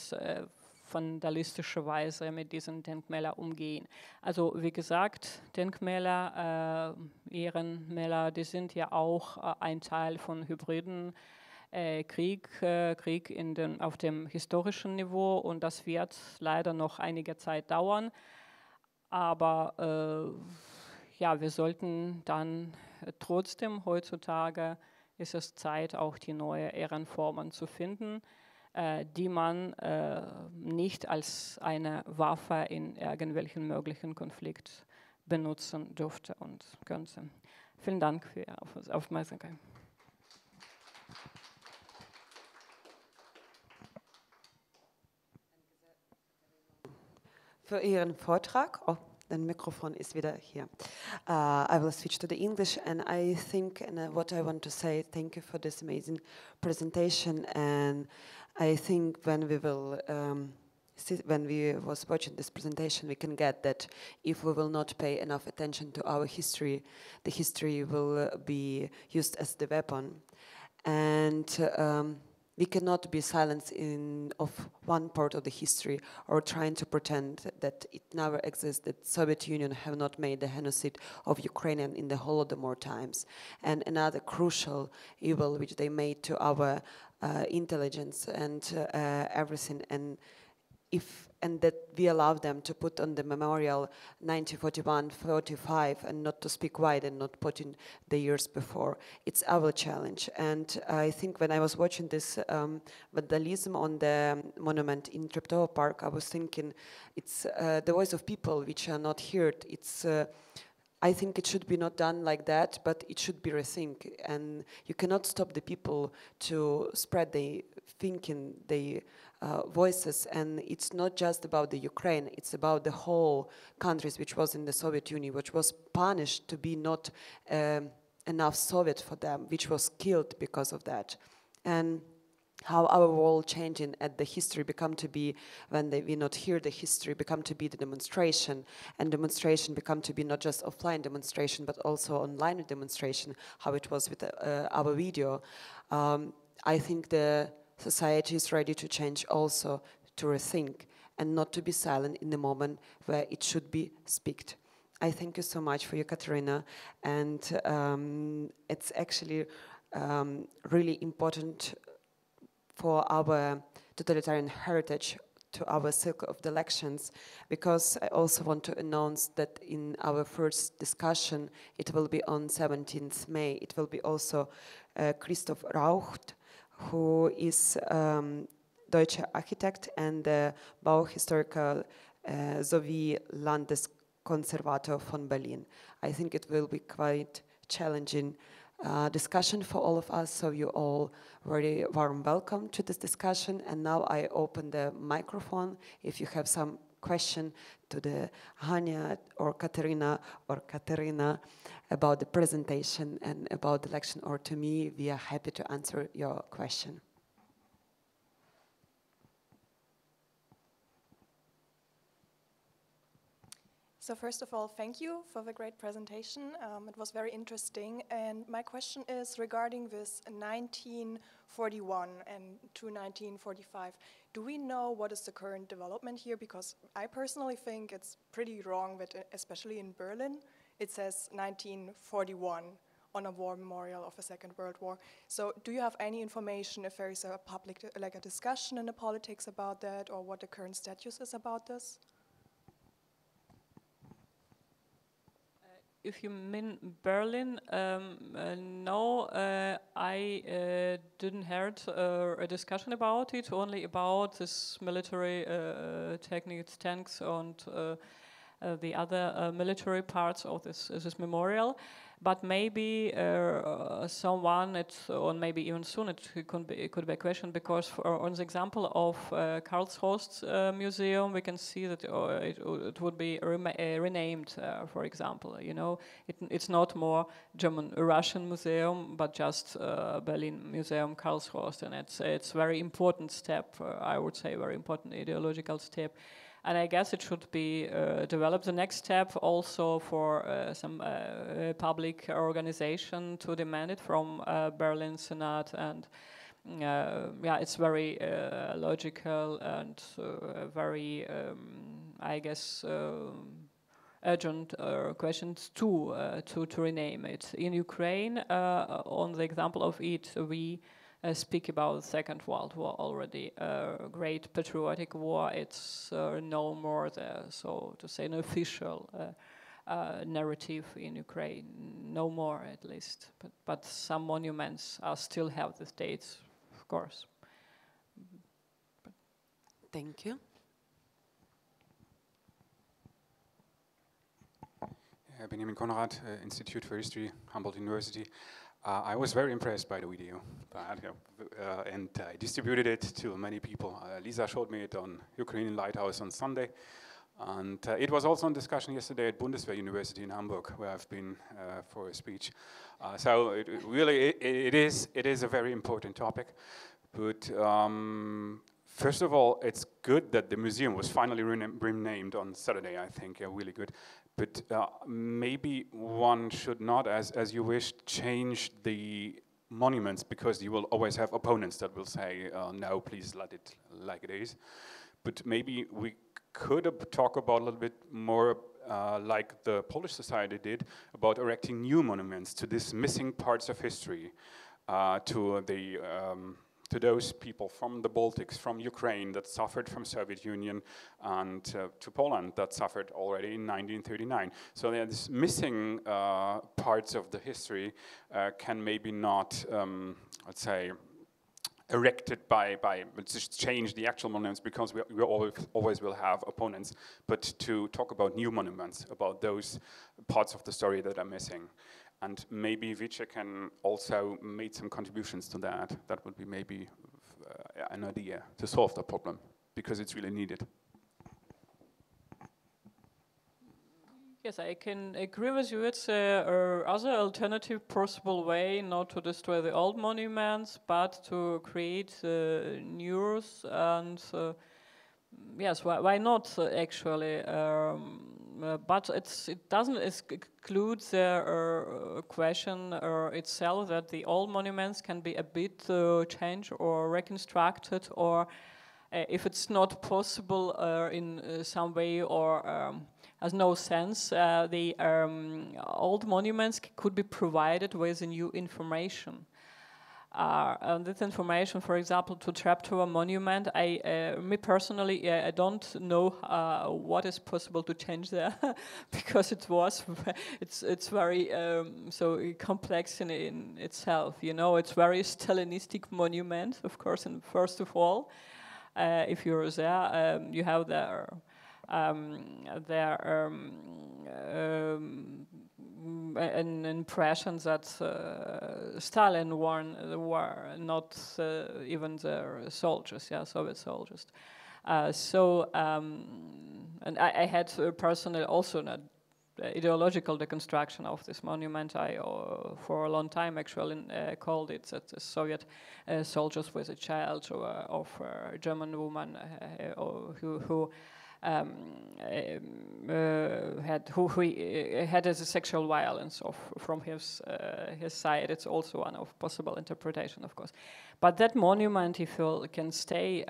vandalistische Weise mit diesen Denkmälern umgehen. Also wie gesagt, Denkmäler, Ehrenmäler, die sind ja auch ein Teil von hybriden Krieg auf dem historischen Niveau, und das wird leider noch einige Zeit dauern. Aber wir sollten dann trotzdem, heutzutage ist es Zeit, auch die neuen Ehrenformen zu finden, die man nicht als eine Waffe in irgendwelchen möglichen Konflikt benutzen dürfte und könnte. Vielen Dank für Ihre Aufmerksamkeit. Für Ihren Vortrag. Oh, the microphone is wieder here. I will switch to the English, and I think what I want to say, thank you for this amazing presentation. And I think when we will when we was watching this presentation, we can get that if we will not pay enough attention to our history, the history will be used as the weapon. And we cannot be silent of one part of the history or trying to pretend that it never exists, that Soviet Union have not made the genocide of Ukrainian in the Holodomor times. And another crucial evil which they made to our intelligence and everything, and that we allow them to put on the memorial 1941-45 and not to speak wide and not put in the years before. It's our challenge. And I think when I was watching this vandalism on the monument in Treptovo Park, I was thinking it's the voice of people which are not heard. I think it should be not done like that, but it should be rethink. And you cannot stop the people to spread their thinking, their voices. And it's not just about the Ukraine, it's about the whole countries which was in the Soviet Union, which was punished to be not enough Soviet for them, which was killed because of that. And how our world changing at the history become to be, when we not hear the history, become to be the demonstration, and demonstration become to be not just offline demonstration, but also online demonstration, how it was with our video. I think the society is ready to change also, to rethink, and not to be silent in the moment where it should be speaked. I thank you so much for you, Kateryna, and it's actually really important for our totalitarian heritage, to our circle of the elections, because I also want to announce that in our first discussion, it will be on 17th May, it will be also Christoph Raucht, who is Deutscher Architect and Bauhistoriker sowie Landeskonservator von Berlin. I think it will be quite challenging discussion for all of us, so you all very warm welcome to this discussion. And now I open the microphone if you have some question to the Hania or Kateryna about the presentation and about the election, or to me, we are happy to answer your question. So first of all, thank you for the great presentation. It was very interesting. And my question is regarding this 1941 and to 1945. Do we know what is the current development here? Because I personally think it's pretty wrong that, especially in Berlin, it says 1941 on a war memorial of the Second World War. So do you have any information if there is a public, like a discussion in the politics about that, or what the current status is about this? If you mean Berlin, no, I didn't heard a discussion about it, only about this military techniques, tanks, and the other military parts of this memorial. But maybe someone, or maybe even soon, it could be a question, because on the example of Karlshorst Museum, we can see that it would be renamed, for example. You know, it's not more German-Russian museum, but just Berlin Museum Karlshorst, and it's very important step. I would say very important ideological step. And I guess it should be developed. The next step also for some public organization to demand it from Berlin Senate, and yeah, it's very logical and very, I guess, urgent questions to rename it. In Ukraine, on the example of it, we speak about the Second World War already, great patriotic war. It's no more so to say, an official narrative in Ukraine, no more at least. But some monuments still have the dates, of course. Thank you. Benjamin Konrad, Institute for History, Humboldt University. I was very impressed by the video, and I distributed it to many people. Lisa showed me it on Ukrainian Lighthouse on Sunday, and it was also in discussion yesterday at Bundeswehr University in Hamburg, where I've been for a speech. So it is a very important topic, but first of all, it's good that the museum was finally renamed on Saturday, I think, really good. But maybe one should not, as you wished, change the monuments, because you will always have opponents that will say, no, please let it like it is. But maybe we could talk about a little bit more like the Polish Society did, about erecting new monuments to these missing parts of history, to those people from the Baltics, from Ukraine that suffered from Soviet Union, and to Poland that suffered already in 1939. So these missing parts of the history can maybe not, let's say, erected by just change the actual monuments, because we always will have opponents, but to talk about new monuments, about those parts of the story that are missing. And maybe Vice can also make some contributions to that. That would be maybe an idea to solve the problem, because it's really needed. Yes, I can agree with you. It's other alternative possible way not to destroy the old monuments, but to create new, and yes, why not actually? But it doesn't exclude the question itself that the old monuments can be a bit changed or reconstructed, or if it's not possible in some way, or has no sense, the old monuments could be provided with new information. And this information, for example, to Treptower Monument, me personally, I don't know what is possible to change there, because it's very so complex in itself. You know, it's very Stalinistic monument, of course. And first of all, if you're there, you have their an impression that Stalin won the war, not even the soldiers, Soviet soldiers. And I had personally also an ideological deconstruction of this monument. I, for a long time, actually called it that the Soviet soldiers with a child, or of a German woman who had as a sexual violence from his side. It's also one of possible interpretation, of course. But that monument, if it can stay,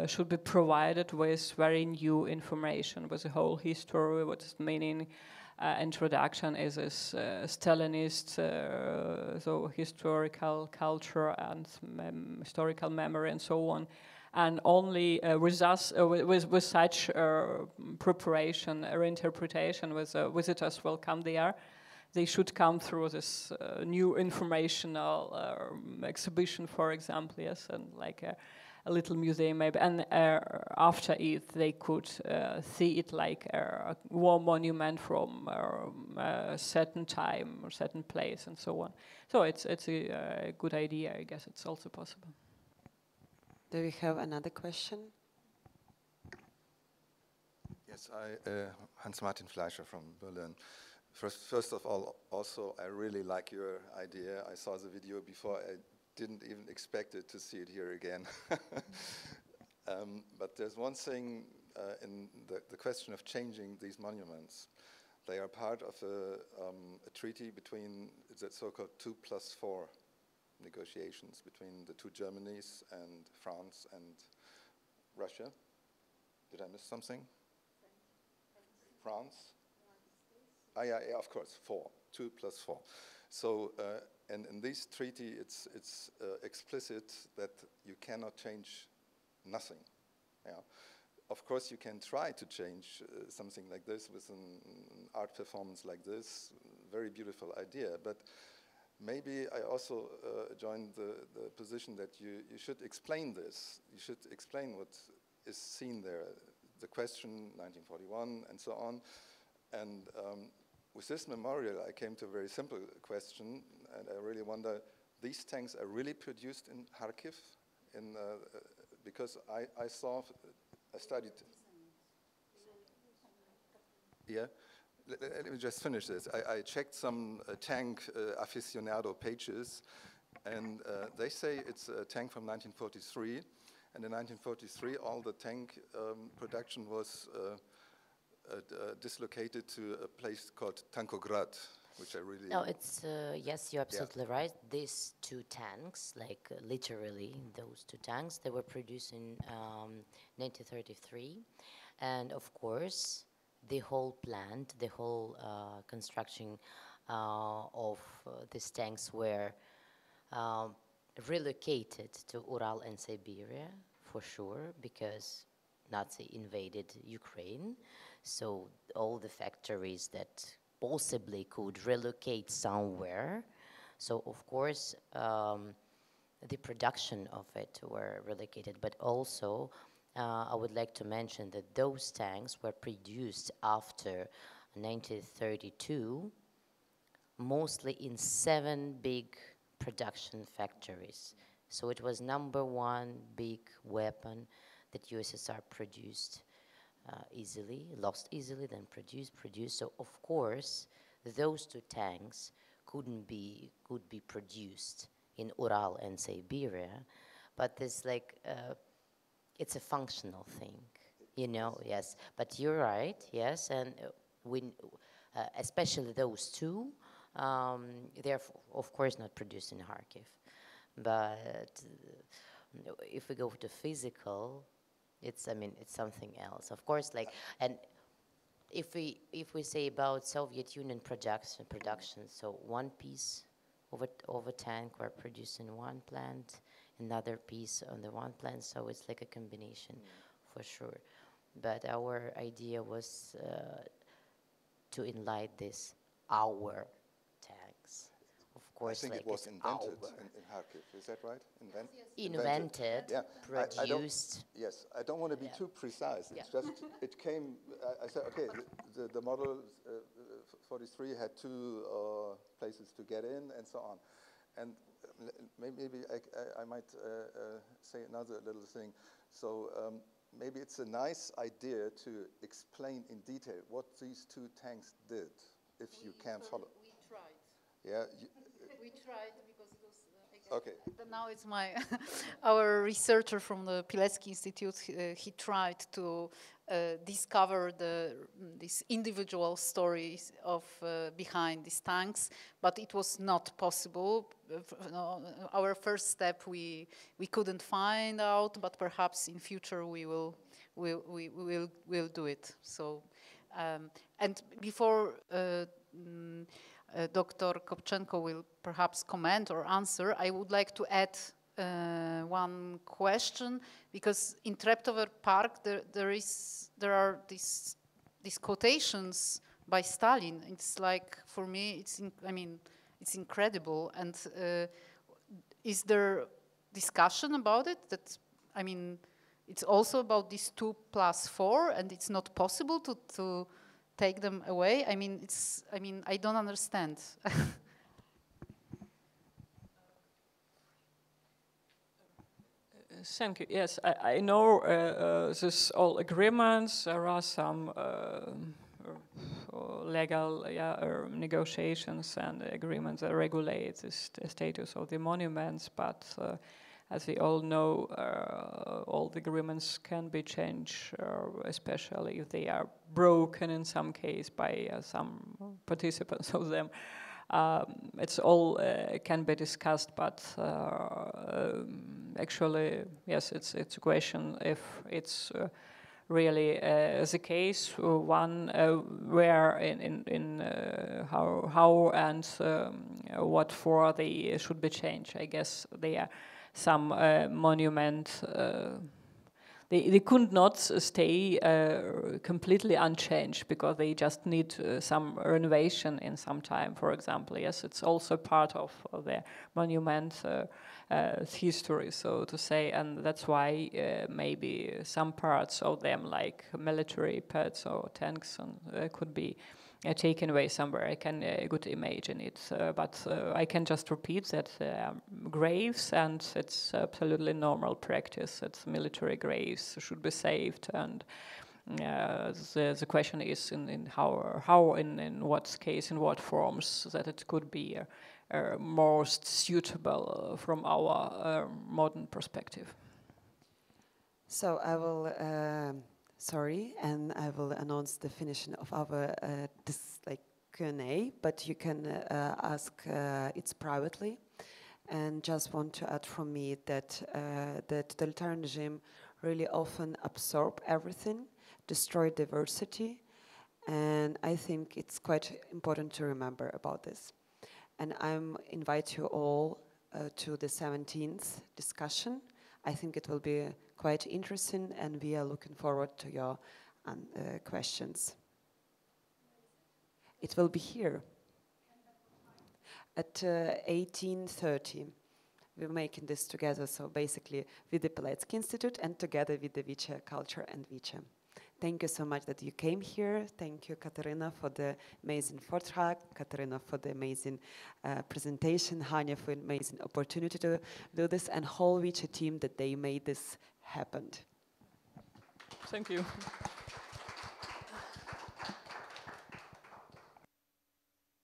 should be provided with very new information, with the whole history, what is meaning. Introduction is this Stalinist, so historical culture and historical memory and so on. And only with such preparation or interpretation, with visitors will come there. They should come through this new informational exhibition, for example, yes, and like a little museum maybe. And after it, they could see it like a war monument from a certain time or certain place and so on. So it's a good idea. I guess it's also possible. Do we have another question? Yes, Hans-Martin Fleischer from Berlin. First of all, also, I really like your idea. I saw the video before. I didn't even expect it to see it here again. But there's one thing in the question of changing these monuments. They are part of a treaty between the so-called 2+4 negotiations between the two Germanys and France and Russia. Did I miss something? France? Yeah, of course, 2+4. So, and in this treaty, it's explicit that you cannot change nothing. Yeah. Of course, you can try to change something like this with an art performance like this. Very beautiful idea, but maybe I also joined the position that you should explain this. You should explain what is seen there, the question, 1941, and so on. And with this memorial, I came to a very simple question, and I really wonder, these tanks are really produced in Kharkiv? Because I studied. Yeah. Let me just finish this. I checked some tank aficionado pages, and they say it's a tank from 1943. And in 1943, all the tank production was dislocated to a place called Tankograd, which I really... No, it's, yes, you're absolutely right. These two tanks, like literally those two tanks, they were produced in 1933. And of course, the whole plant, the whole construction of these tanks were relocated to Ural and Siberia, for sure, because Nazi invaded Ukraine. So all the factories that possibly could relocate somewhere. So of course, the production of it were relocated, but also I would like to mention that those tanks were produced after 1932, mostly in 7 big production factories. So it was #1 big weapon that USSR produced easily, lost easily, then produced. So of course, those two tanks could be produced in Ural and Siberia, but it's like, it's a functional thing, you know, yes. But you're right, yes, and especially those two, they're of course not produced in Kharkiv. But if we go to physical, it's, I mean, it's something else. Of course, like, and if we say about Soviet Union production, so one piece of a tank were produced in one plant, another piece on the one plant, so it's like a combination for sure. But our idea was to enlighten this, our tanks. Of course, I think like it was invented in Kharkiv, is that right? Invented, yeah. produced. Yes, I don't want to be too precise. It's just, it came, I said, okay, the model 43 had 2 places to get in and so on. And maybe I might say another little thing. So maybe it's a nice idea to explain in detail what these 2 tanks did, if you can follow. We tried. Yeah. We tried because it was Okay. Now it's our researcher from the Pilecki-Institut. He tried to discover these individual stories of behind these tanks, but it was not possible. Our first step we couldn't find out, but perhaps in future we'll do it. So and before. Dr. Kobchenko will perhaps comment or answer. I would like to add one question, because in Treptower Park there are these quotations by Stalin. It's like, for me, it's incredible. And is there discussion about it? That, I mean, it's also about this 2+4, and it's not possible to take them away. I don't understand. Thank you. Yes, I know this all agreements. There are some legal negotiations and agreements that regulate the status of the monuments, but as we all know, all the agreements can be changed, especially if they are broken in some case by some participants of them. It's all can be discussed, but actually, yes, it's a question if it's really the case. One where in how and what for they should be changed. I guess they are. Some monument, they could not stay completely unchanged because they just need some renovation in some time, for example. Yes, it's also part of their monument history, so to say, and that's why maybe some parts of them, like military pets or tanks, could be taken away somewhere. I can good imagine it, but I can just repeat that graves, and it's absolutely normal practice that military graves should be saved, and the question is in how in what case, in what forms that it could be most suitable from our modern perspective. So I will and I will announce the finishing of our this Q&A, but you can ask it privately. And just want to add from me that the totalitarian regime really often absorb everything, destroy diversity, and I think it's quite important to remember about this. And I invite you all to the 17th discussion. I think it will be quite interesting, and we are looking forward to your questions. It will be here at 18:30. We're making this together, so basically with the Pilecki-Institut and together with the Vice Culture and Vice. Thank you so much that you came here. Thank you, Kateryna, for the amazing Vortrag, Kateryna for the amazing presentation, Hania for the amazing opportunity to do this, and whole Vice team that they made this happen. Thank you.